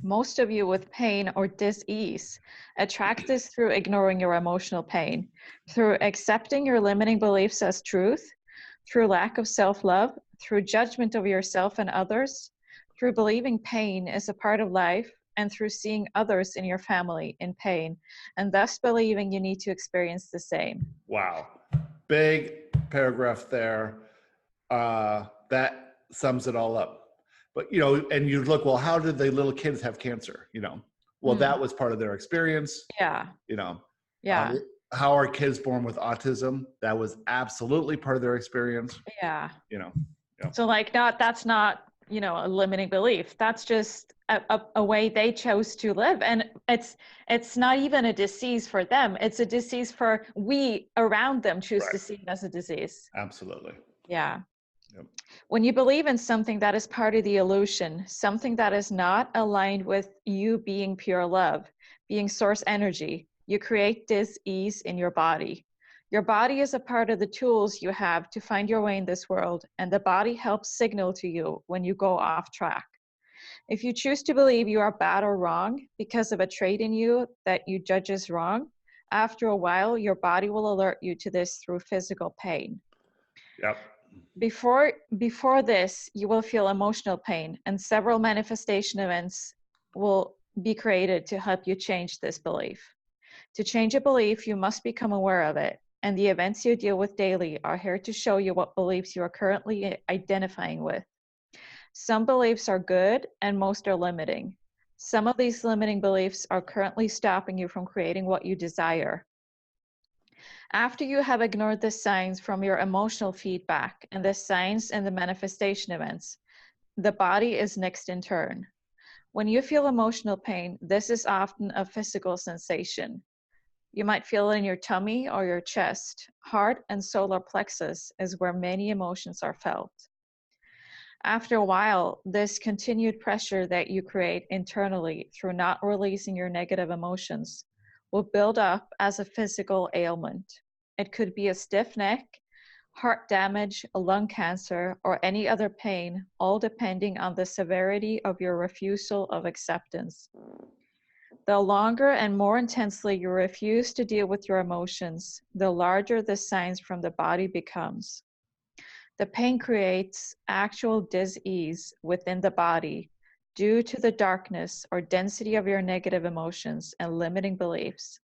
Speaker 2: Most of you with pain or dis-ease attract this through ignoring your emotional pain, through accepting your limiting beliefs as truth, through lack of self-love, through judgment of yourself and others, through believing pain is a part of life, and through seeing others in your family in pain, and thus believing you need to experience the same.
Speaker 1: Wow. Big paragraph there. That sums it all up. But, you know, and you look, well, how did the little kids have cancer? You know, well, that was part of their experience.
Speaker 2: Yeah.
Speaker 1: You know,
Speaker 2: yeah.
Speaker 1: How are kids born with autism? That was absolutely part of their experience.
Speaker 2: Yeah.
Speaker 1: You know, yeah.
Speaker 2: So like that's not, you know, a limiting belief. That's just a way they chose to live. And it's not even a disease for them. It's a disease for we around them choose to see it as a disease.
Speaker 1: Absolutely.
Speaker 2: Yeah.
Speaker 1: Yep.
Speaker 2: When you believe in something that is part of the illusion, something that is not aligned with you being pure love, being source energy, you create dis-ease in your body. Your body is a part of the tools you have to find your way in this world, and the body helps signal to you when you go off track. If you choose to believe you are bad or wrong because of a trait in you that you judge as wrong, after a while, your body will alert you to this through physical pain.
Speaker 1: Yep.
Speaker 2: Before this, you will feel emotional pain, and several manifestation events will be created to help you change this belief. To change a belief, you must become aware of it, and the events you deal with daily are here to show you what beliefs you are currently identifying with. Some beliefs are good, and most are limiting. Some of these limiting beliefs are currently stopping you from creating what you desire. After you have ignored the signs from your emotional feedback and the signs and the manifestation events, the body is next in turn. When you feel emotional pain, this is often a physical sensation. You might feel it in your tummy or your chest. Heart and solar plexus is where many emotions are felt. After a while, this continued pressure that you create internally through not releasing your negative emotions will build up as a physical ailment. It could be a stiff neck, heart damage, a lung cancer, or any other pain, all depending on the severity of your refusal of acceptance. The longer and more intensely you refuse to deal with your emotions, the larger the signs from the body becomes. The pain creates actual dis-ease within the body due to the darkness or density of your negative emotions and limiting beliefs.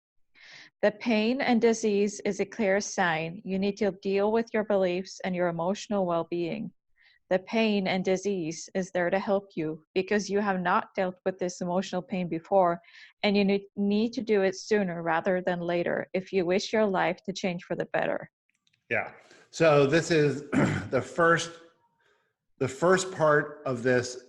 Speaker 2: The pain and disease is a clear sign you need to deal with your beliefs and your emotional well-being. The pain and disease is there to help you because you have not dealt with this emotional pain before, and you need to do it sooner rather than later if you wish your life to change for the better.
Speaker 1: Yeah. So this is the first part of this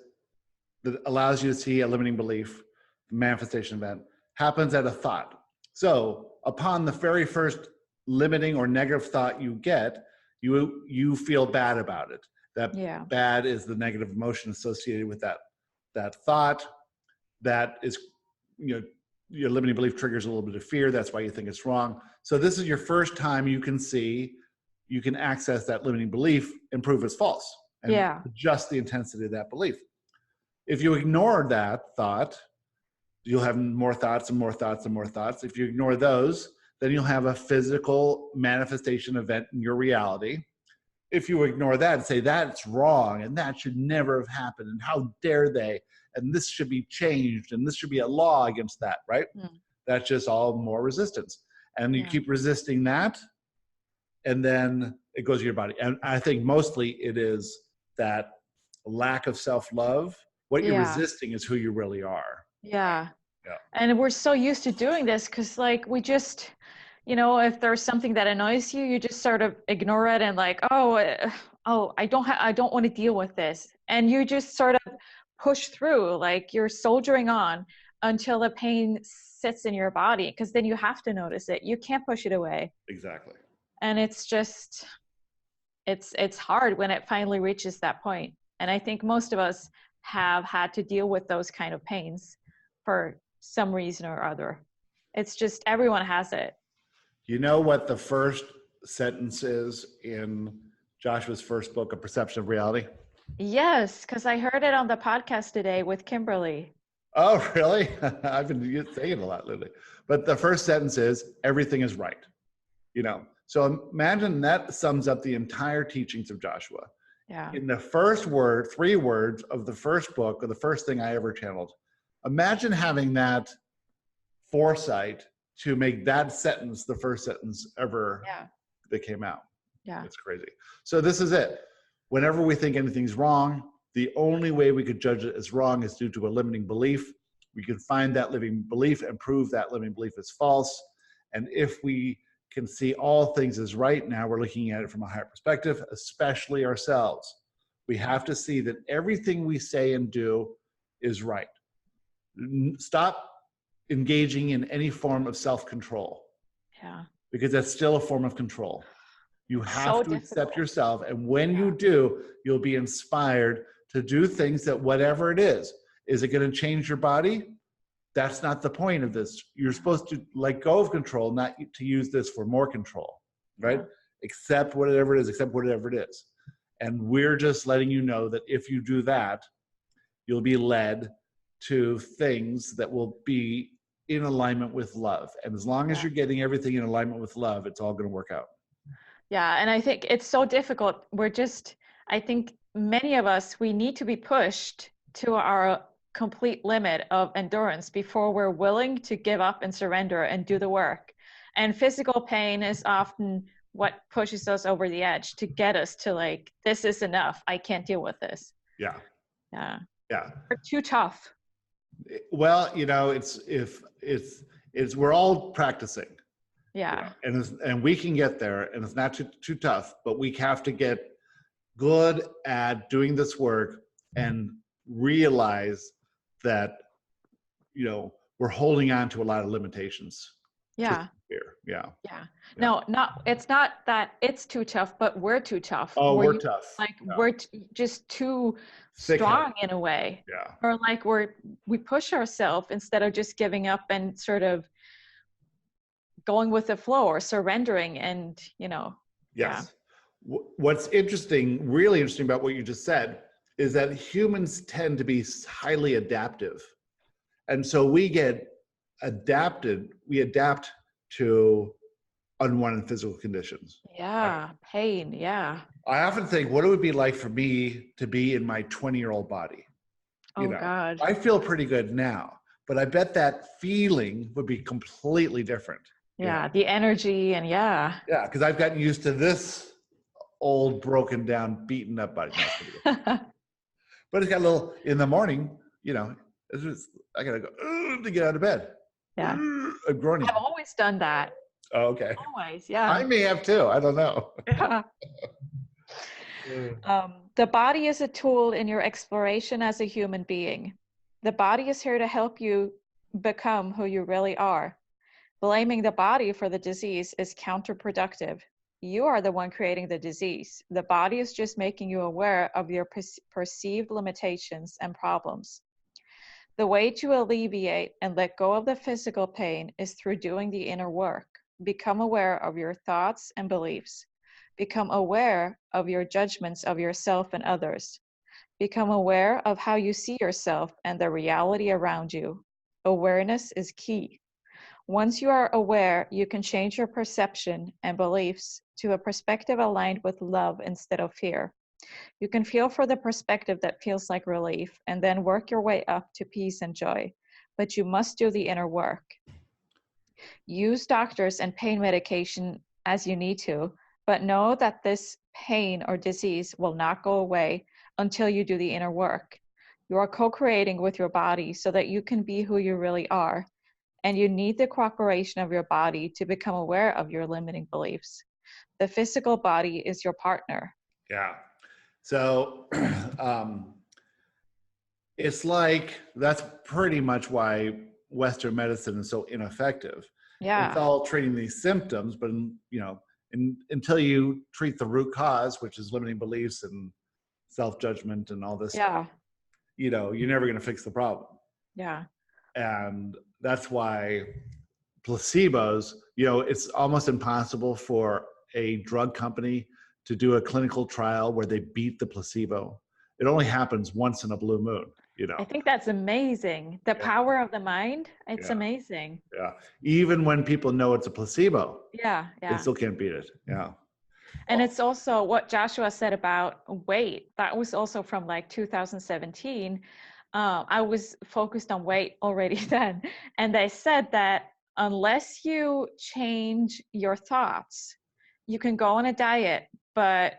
Speaker 1: that allows you to see a limiting belief, manifestation event, happens at a thought. So upon the very first limiting or negative thought you get, you feel bad about it. That bad is the negative emotion associated with that thought. That is, your limiting belief triggers a little bit of fear. That's why you think it's wrong. So this is your first time you can access that limiting belief and prove it's false and adjust the intensity of that belief. If you ignore that thought, you'll have more thoughts and more thoughts and more thoughts. If you ignore those, then you'll have a physical manifestation event in your reality. If you ignore that and say that's wrong and that should never have happened and how dare they, and this should be changed and this should be a law against that, right? That's just all more resistance. And you keep resisting that, and then it goes to your body. And I think mostly it is that lack of self-love. What you're resisting is who you really are.
Speaker 2: Yeah. And we're so used to doing this because we just, if there's something that annoys you, you just sort of ignore it and I don't want to deal with this. And you just sort of push through, you're soldiering on until the pain sits in your body, because then you have to notice it. You can't push it away.
Speaker 1: Exactly.
Speaker 2: And it's just, it's hard when it finally reaches that point. And I think most of us have had to deal with those kind of pains for some reason or other. It's just, everyone has it.
Speaker 1: You know what the first sentence is in Joshua's first book, A Perception of Reality?
Speaker 2: Yes, because I heard it on the podcast today with Kimberly.
Speaker 1: Oh, really? I've been saying it a lot lately. But the first sentence is, everything is right. So imagine that sums up the entire teachings of Joshua.
Speaker 2: Yeah.
Speaker 1: In the first 3 words of the first book, or the first thing I ever channeled, imagine having that foresight to make that sentence the first sentence ever that came out.
Speaker 2: Yeah.
Speaker 1: It's crazy. So this is it. Whenever we think anything's wrong, the only way we could judge it as wrong is due to a limiting belief. We can find that limiting belief and prove that limiting belief is false. And if we can see all things as right, now we're looking at it from a higher perspective, especially ourselves. We have to see that everything we say and do is right. Stop engaging in any form of self-control.
Speaker 2: Yeah.
Speaker 1: Because that's still a form of control. You have to accept yourself. And when you do, you'll be inspired to do things that, whatever it is it going to change your body? That's not the point of this. You're supposed to let go of control, not to use this for more control, right? Accept whatever it is. And we're just letting you know that if you do that, you'll be led to things that will be in alignment with love. And as long as you're getting everything in alignment with love, it's all going to work out.
Speaker 2: Yeah. And I think it's so difficult. I think many of us, we need to be pushed to our complete limit of endurance before we're willing to give up and surrender and do the work. And physical pain is often what pushes us over the edge to get us to this is enough. I can't deal with this.
Speaker 1: Yeah.
Speaker 2: We're too tough.
Speaker 1: Well, we're all practicing.
Speaker 2: Yeah.
Speaker 1: And we can get there, and it's not too tough, but we have to get good at doing this work and realize that, we're holding on to a lot of limitations.
Speaker 2: Yeah.
Speaker 1: fear. Yeah.
Speaker 2: Yeah. No, it's not that it's too tough, but we're too tough.
Speaker 1: Oh, we're tough.
Speaker 2: Like
Speaker 1: Yeah.
Speaker 2: we're just too strong in a way.
Speaker 1: Yeah.
Speaker 2: Or like we push ourselves instead of just giving up and sort of going with the flow or surrendering and,
Speaker 1: Yes.
Speaker 2: Yeah.
Speaker 1: What's interesting, really interesting about what you just said is that humans tend to be highly adaptive. And so we adapt to unwanted physical conditions.
Speaker 2: Yeah. Pain. Yeah.
Speaker 1: I often think, what it would be like for me to be in my 20-year-old body.
Speaker 2: Oh God.
Speaker 1: I feel pretty good now, but I bet that feeling would be completely different.
Speaker 2: Yeah. The energy and yeah.
Speaker 1: Yeah, because I've gotten used to this old, broken down, beaten up body. But it's got a little, in the morning, it's just, I gotta go to get out of bed.
Speaker 2: Yeah.
Speaker 1: I'm groaning.
Speaker 2: I've always done that.
Speaker 1: Oh, okay.
Speaker 2: Always, yeah.
Speaker 1: I may have too. I don't know.
Speaker 2: Yeah. The body is a tool in your exploration as a human being. The body is here to help you become who you really are. Blaming the body for the disease is counterproductive. You are the one creating the disease. The body is just making you aware of your perceived limitations and problems. The way to alleviate and let go of the physical pain is through doing the inner work. Become aware of your thoughts and beliefs. Become aware of your judgments of yourself and others. Become aware of how you see yourself and the reality around you. Awareness is key. Once you are aware, you can change your perception and beliefs to a perspective aligned with love instead of fear. You can feel for the perspective that feels like relief and then work your way up to peace and joy. But you must do the inner work. Use doctors and pain medication as you need to, but know that this pain or disease will not go away until you do the inner work. You are co-creating with your body so that you can be who you really are. And you need the cooperation of your body to become aware of your limiting beliefs. The physical body is your partner.
Speaker 1: Yeah. So it's like, that's pretty much why Western medicine is so ineffective.
Speaker 2: Yeah.
Speaker 1: It's all treating these symptoms, but until you treat the root cause, which is limiting beliefs and self-judgment and all this stuff, you're never going to fix the problem.
Speaker 2: Yeah.
Speaker 1: And that's why placebos, it's almost impossible for a drug company to do a clinical trial where they beat the placebo. It only happens once in a blue moon,
Speaker 2: I think that's amazing. The power of the mind, it's amazing.
Speaker 1: Yeah. Even when people know it's a placebo,
Speaker 2: they
Speaker 1: still can't beat it. Yeah.
Speaker 2: And it's also what Joshua said about weight. That was also from like 2017. I was focused on weight already then. And they said that unless you change your thoughts, you can go on a diet, but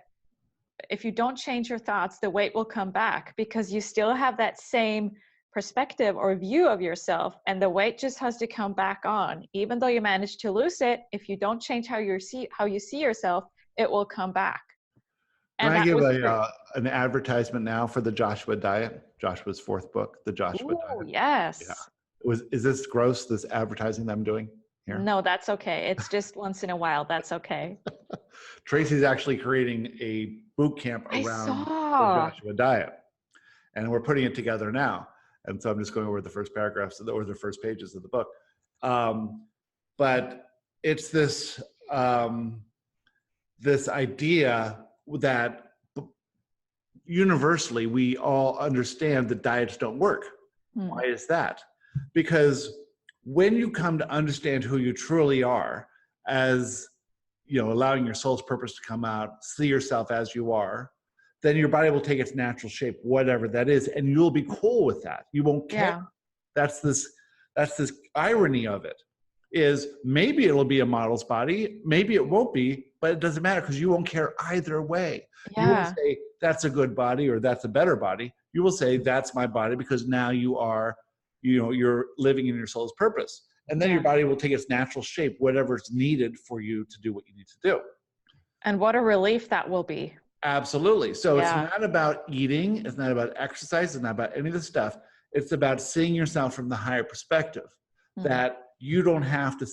Speaker 2: if you don't change your thoughts, the weight will come back because you still have that same perspective or view of yourself, and the weight just has to come back on. Even though you manage to lose it, if you don't change how you see yourself, it will come back.
Speaker 1: And can I give an advertisement now for the Joshua Diet, Joshua's fourth book, The Joshua Diet?
Speaker 2: Yes.
Speaker 1: Yeah. Is this gross, this advertising that I'm doing here?
Speaker 2: No, that's okay. It's just once in a while. That's okay.
Speaker 1: Tracy's actually creating a boot camp around the Joshua Diet. And we're putting it together now. And so I'm just going over the first paragraphs or the first pages of the book. But it's this idea that universally we all understand that diets don't work. Why is that? Because when you come to understand who you truly are, as allowing your soul's purpose to come out, see yourself as you are, then your body will take its natural shape, whatever that is, and you'll be cool with that. You won't care. That's this irony of it, is maybe it'll be a model's body, maybe it won't be, but it doesn't matter because you won't care either way. You won't say that's a good body or that's a better body. You will say that's my body because now you're living in your soul's purpose. And then your body will take its natural shape, whatever's needed for you to do what you need to do.
Speaker 2: And what a relief that will be.
Speaker 1: Absolutely. So it's not about eating. It's not about exercise. It's not about any of this stuff. It's about seeing yourself from the higher perspective, that you don't have to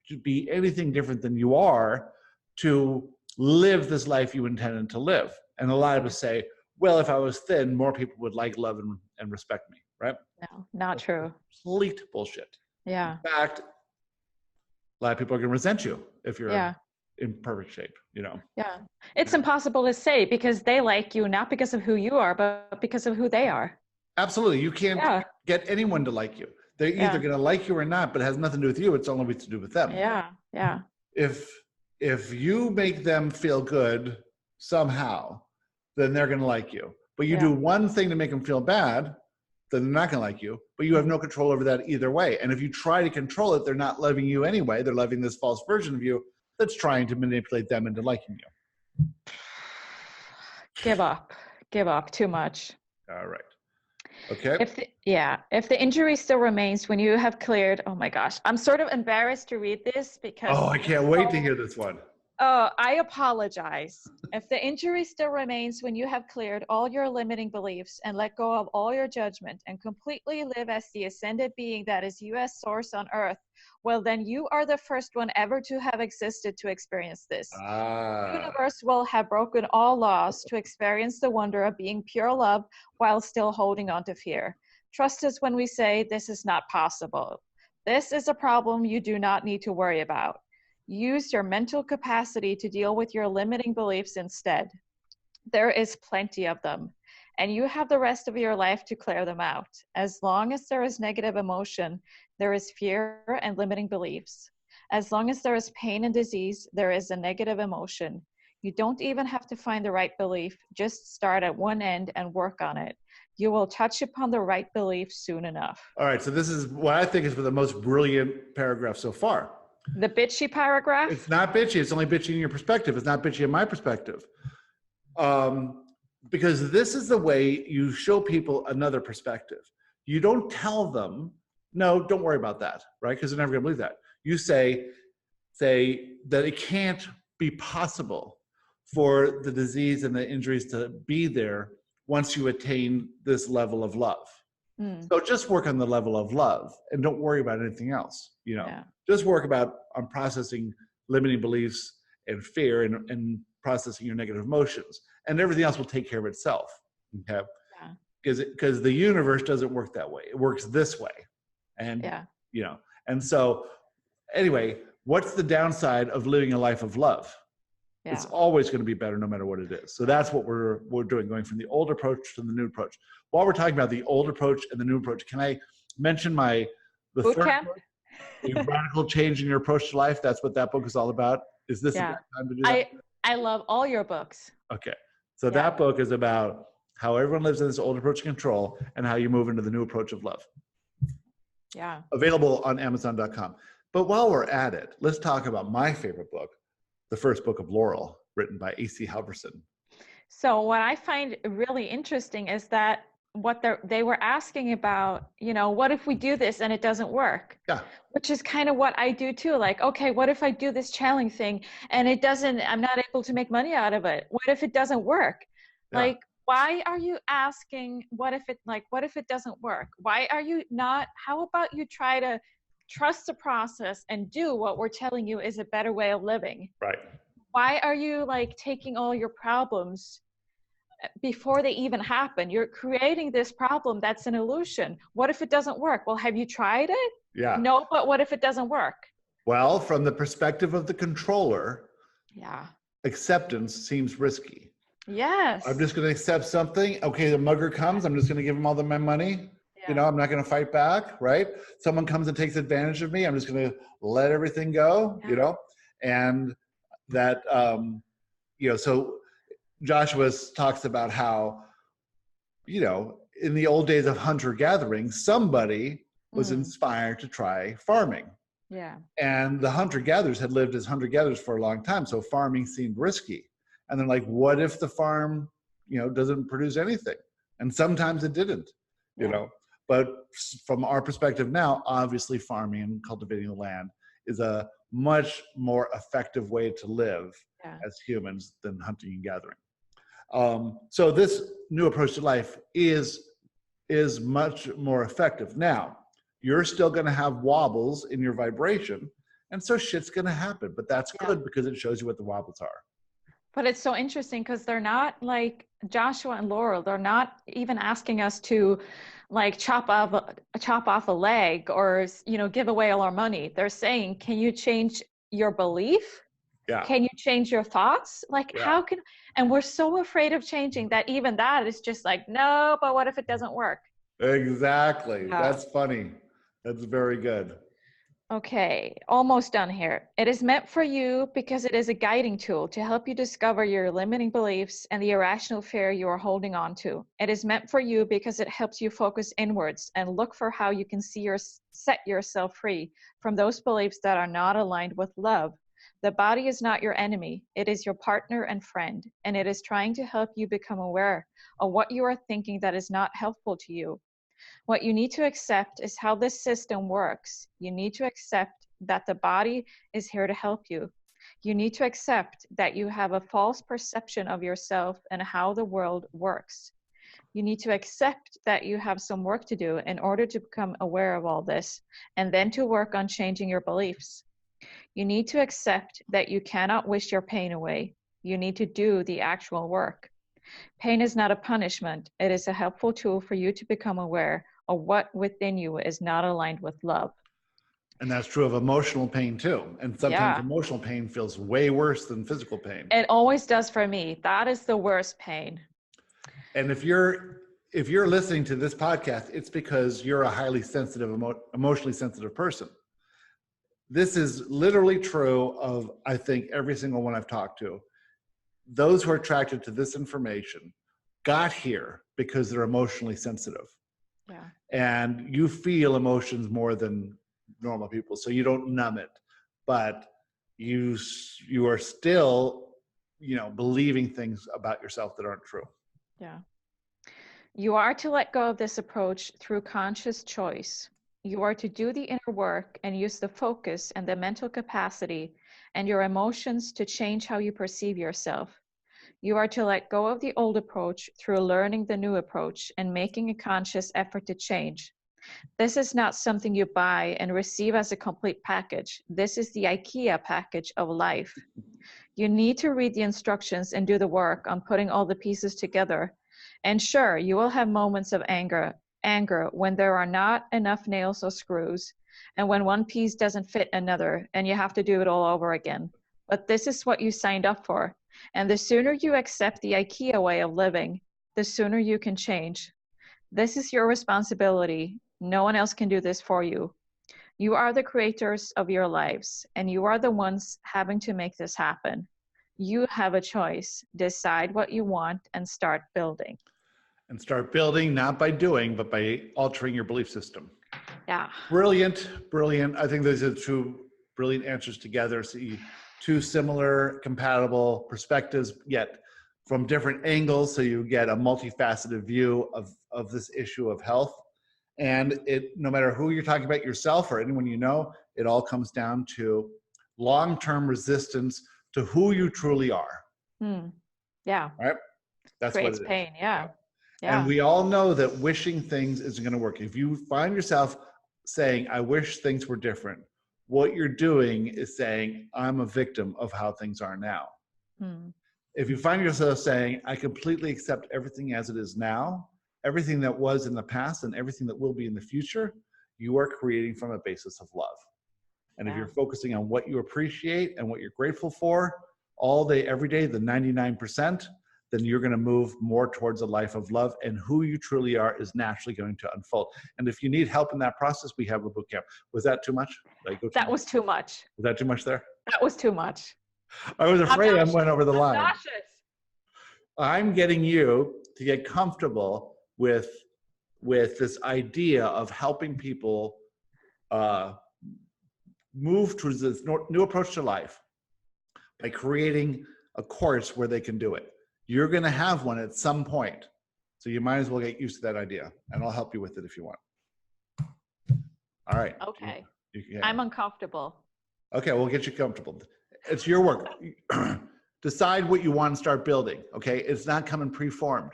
Speaker 1: to be anything different than you are to live this life you intended to live. And a lot of us say, well, if I was thin, more people would like, love, and respect me, right?
Speaker 2: No, not true.
Speaker 1: Complete bullshit.
Speaker 2: Yeah.
Speaker 1: In fact, a lot of people are going to resent you if you're
Speaker 2: Yeah.
Speaker 1: in perfect shape, you know?
Speaker 2: Yeah. It's impossible to say because they like you, not because of who you are, but because of who they are.
Speaker 1: Absolutely. You can't get anyone to like you. They're either going to like you or not, but it has nothing to do with you. It's only to do with them.
Speaker 2: Yeah. Yeah.
Speaker 1: If you make them feel good somehow, then they're going to like you. But you do one thing to make them feel bad, then they're not going to like you. But you have no control over that either way. And if you try to control it, they're not loving you anyway. They're loving this false version of you that's trying to manipulate them into liking you.
Speaker 2: Give up. Give up. Too much.
Speaker 1: All right. Okay.
Speaker 2: If the injury still remains when you have cleared, oh my gosh, I'm sort of embarrassed to read this because.
Speaker 1: Oh, I can't wait to hear this one.
Speaker 2: Oh, I apologize. If the injury still remains when you have cleared all your limiting beliefs and let go of all your judgment and completely live as the ascended being that is you as source on earth, well, then you are the first one ever to have existed to experience this. The universe will have broken all laws to experience the wonder of being pure love while still holding on to fear. Trust us when we say this is not possible. This is a problem you do not need to worry about. Use your mental capacity to deal with your limiting beliefs instead. There is plenty of them, and you have the rest of your life to clear them out. As long as there is negative emotion, there is fear and limiting beliefs. As long as there is pain and disease, there is a negative emotion. You don't even have to find the right belief. Just start at one end and work on it. You will touch upon the right belief soon enough.
Speaker 1: All right, so this is what I think is the most brilliant paragraph so far.
Speaker 2: The bitchy paragraph?
Speaker 1: It's not bitchy. It's only bitchy in your perspective. It's not bitchy in my perspective. Because this is the way you show people another perspective. You don't tell them, no, don't worry about that, right? Because they're never going to believe that. You say that it can't be possible for the disease and the injuries to be there once you attain this level of love. So just work on the level of love and don't worry about anything else, you know. Just work on processing limiting beliefs and fear and processing your negative emotions, and everything else will take care of itself. Okay. Because the universe doesn't work that way. It works this way. And you know, and so anyway, what's the downside of living a life of love? It's always going to be better no matter what it is. So that's what we're doing, going from the old approach to the new approach. While we're talking about the old approach and the new approach, can I mention the
Speaker 2: boot
Speaker 1: third
Speaker 2: camp?
Speaker 1: book, A Radical Change in Your Approach to Life? That's what that book is all about. Is this the time to do that?
Speaker 2: I love all your books.
Speaker 1: Okay. So that book is about how everyone lives in this old approach of control and how you move into the new approach of love.
Speaker 2: Yeah.
Speaker 1: Available on Amazon.com. But while we're at it, let's talk about my favorite book, the first book of Laurel, written by A.C. Halverson.
Speaker 2: So what I find really interesting is that what they were asking about, you know, what if we do this and it doesn't work?
Speaker 1: Yeah.
Speaker 2: Which is kind of what I do too. Like, okay, what if I do this channeling thing and I'm not able to make money out of it? What if it doesn't work? Yeah. Like, why are you asking what if it doesn't work? Why are you not, how about you try to trust the process and do what we're telling you is a better way of living?
Speaker 1: Right.
Speaker 2: Why are you like taking all your problems before they even happen? You're creating this problem that's an illusion. What if it doesn't work? Well, have you tried it?
Speaker 1: Yeah.
Speaker 2: No, but what if it doesn't work?
Speaker 1: Well, from the perspective of the controller, acceptance seems risky.
Speaker 2: Yes.
Speaker 1: I'm just going to accept something. Okay, the mugger comes. I'm just going to give him all my money. You know, I'm not going to fight back, right? Someone comes and takes advantage of me. I'm just going to let everything go, you know? And that, you know, so Joshua talks about how, you know, in the old days of hunter-gathering, somebody was inspired to try farming.
Speaker 2: Yeah.
Speaker 1: And the hunter-gatherers had lived as hunter-gatherers for a long time, so farming seemed risky. And they're like, what if the farm, you know, doesn't produce anything? And sometimes it didn't, you know. But from our perspective now, obviously farming and cultivating the land is a much more effective way to live as humans than hunting and gathering. So this new approach to life is much more effective. Now, you're still going to have wobbles in your vibration And so shit's going to happen, but that's
Speaker 2: Yeah.
Speaker 1: good because it shows you what the wobbles are.
Speaker 2: But it's so interesting because they're not like Joshua and Laurel. They're not even asking us to like chop off a leg or, you know, give away all our money. They're saying, can you change your belief?
Speaker 1: Yeah.
Speaker 2: Can you change your thoughts? Like how can, and we're so afraid of changing that even that is just like, no, but what if it doesn't work?
Speaker 1: Exactly.
Speaker 2: Yeah.
Speaker 1: That's funny. That's very good.
Speaker 2: Okay, almost done here. It is meant for you because it is a guiding tool to help you discover your limiting beliefs and the irrational fear you are holding on to. It is meant for you because it helps you focus inwards and look for how you can set yourself free from those beliefs that are not aligned with love. The body is not your enemy. It is your partner and friend, and it is trying to help you become aware of what you are thinking that is not helpful to you. What you need to accept is how this system works. You need to accept that the body is here to help you. You need to accept that you have a false perception of yourself and how the world works. You need to accept that you have some work to do in order to become aware of all this, and then to work on changing your beliefs. You need to accept that you cannot wish your pain away. You need to do the actual work. Pain is not a punishment. It is a helpful tool for you to become aware of what within you is not aligned with love.
Speaker 1: And that's true of emotional pain too. And sometimes emotional pain feels way worse than physical pain.
Speaker 2: It always does for me. That is the worst pain.
Speaker 1: And if you're listening to this podcast, it's because you're a highly sensitive, emotionally sensitive person. This is literally true of, I think, every single one I've talked to. Those who are attracted to this information got here because they're emotionally sensitive.
Speaker 2: Yeah.
Speaker 1: And you feel emotions more than normal people, so you don't numb it, but you are still, you know, believing things about yourself that aren't true.
Speaker 2: Yeah. You are to let go of this approach through conscious choice. You are to do the inner work and use the focus and the mental capacity and your emotions to change how you perceive yourself. You are to let go of the old approach through learning the new approach and making a conscious effort to change. This is not something you buy and receive as a complete package. This is the IKEA package of life. You need to read the instructions and do the work on putting all the pieces together. And sure, you will have moments of anger when there are not enough nails or screws, and when one piece doesn't fit another, and you have to do it all over again. But this is what you signed up for. And the sooner you accept the IKEA way of living, the sooner you can change. This is your responsibility. No one else can do this for you. You are the creators of your lives, and you are the ones having to make this happen. You have a choice. Decide what you want and start building.
Speaker 1: And start building, not by doing, but by altering your belief system.
Speaker 2: Yeah.
Speaker 1: Brilliant, brilliant. I think those are two brilliant answers together. See, two similar, compatible perspectives, yet from different angles, so you get a multifaceted view of this issue of health. And it, no matter who you're talking about, yourself or anyone you know, it all comes down to long-term resistance to who you truly are.
Speaker 2: Yeah.
Speaker 1: Right? That's
Speaker 2: creates
Speaker 1: what it
Speaker 2: pain.
Speaker 1: is.
Speaker 2: Yeah.
Speaker 1: And we all know that wishing things isn't going to work. If you find yourself saying, I wish things were different, what you're doing is saying, I'm a victim of how things are now. If you find yourself saying, I completely accept everything as it is now, everything that was in the past and everything that will be in the future, you are creating from a basis of love. And if you're focusing on what you appreciate and what you're grateful for all day, every day, the 99%, then you're going to move more towards a life of love, and who you truly are is naturally going to unfold. And if you need help in that process, we have a boot camp. Was that too much?
Speaker 2: That was too much.
Speaker 1: Was that too much there?
Speaker 2: That was too much.
Speaker 1: I was afraid I went over the line.
Speaker 2: Nauseous.
Speaker 1: I'm getting you to get comfortable with this idea of helping people move towards this new approach to life by creating a course where they can do it. You're going to have one at some point. So you might as well get used to that idea, and I'll help you with it if you want. All right.
Speaker 2: Okay. I'm uncomfortable.
Speaker 1: Okay, we'll get you comfortable. It's your work. Decide what you want and start building, okay? It's not coming preformed.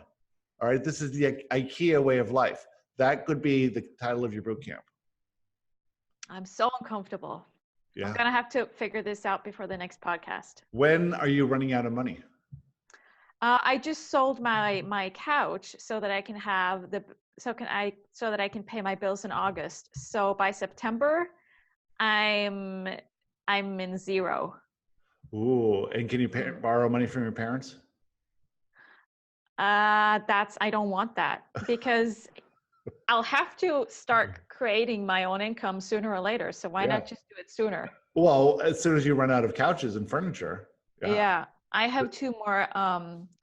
Speaker 1: All right, this is the IKEA way of life. That could be the title of your boot camp.
Speaker 2: I'm so uncomfortable.
Speaker 1: Yeah.
Speaker 2: I'm going to have to figure this out before the next podcast.
Speaker 1: When are you running out of money?
Speaker 2: I just sold my couch so that I can have so that I can pay my bills in August. So by September, I'm in zero.
Speaker 1: Ooh, and can you borrow money from your parents?
Speaker 2: I don't want that, because I'll have to start creating my own income sooner or later. So why not just do it sooner?
Speaker 1: Well, as soon as you run out of couches and furniture.
Speaker 2: Yeah. I have 2 more.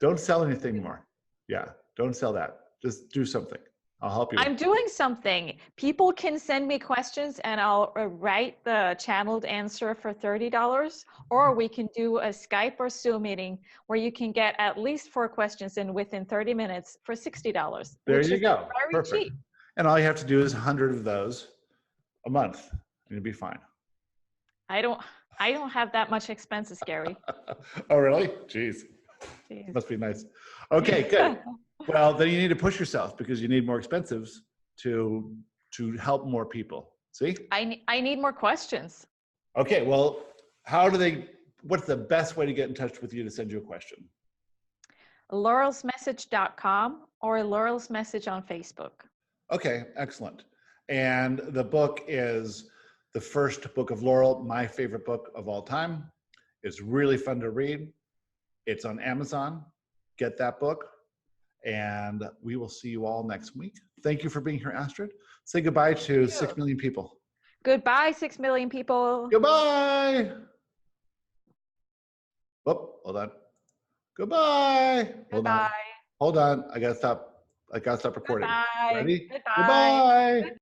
Speaker 1: Don't sell anything more. Yeah. Don't sell that. Just do something. I'll help you.
Speaker 2: I'm doing something. People can send me questions and I'll write the channeled answer for $30, or we can do a Skype or Zoom meeting where you can get at least 4 questions in within 30 minutes for $60.
Speaker 1: There you go.
Speaker 2: Very
Speaker 1: Perfect.
Speaker 2: cheap.
Speaker 1: And all you have to do is 100 of those a month and you'll be fine.
Speaker 2: I don't have that much expenses, Gary.
Speaker 1: Oh, really? Jeez. Must be nice. Okay, good. Well, then you need to push yourself, because you need more expenses to help more people. See?
Speaker 2: I need more questions.
Speaker 1: Okay, well, what's the best way to get in touch with you to send you a question?
Speaker 2: laurelsmessage.com or Laurel's Message on Facebook.
Speaker 1: Okay, excellent. And the book is the first book of Laurel, my favorite book of all time. It's really fun to read. It's on Amazon. Get that book. And we will see you all next week. Thank you for being here, Astrid. Say goodbye to 6 million people.
Speaker 2: Goodbye, 6 million people.
Speaker 1: Goodbye. Oh, hold on. Goodbye.
Speaker 2: Goodbye.
Speaker 1: Hold on. I gotta stop recording.
Speaker 2: Goodbye.
Speaker 1: Ready?
Speaker 2: Goodbye.
Speaker 1: Goodbye.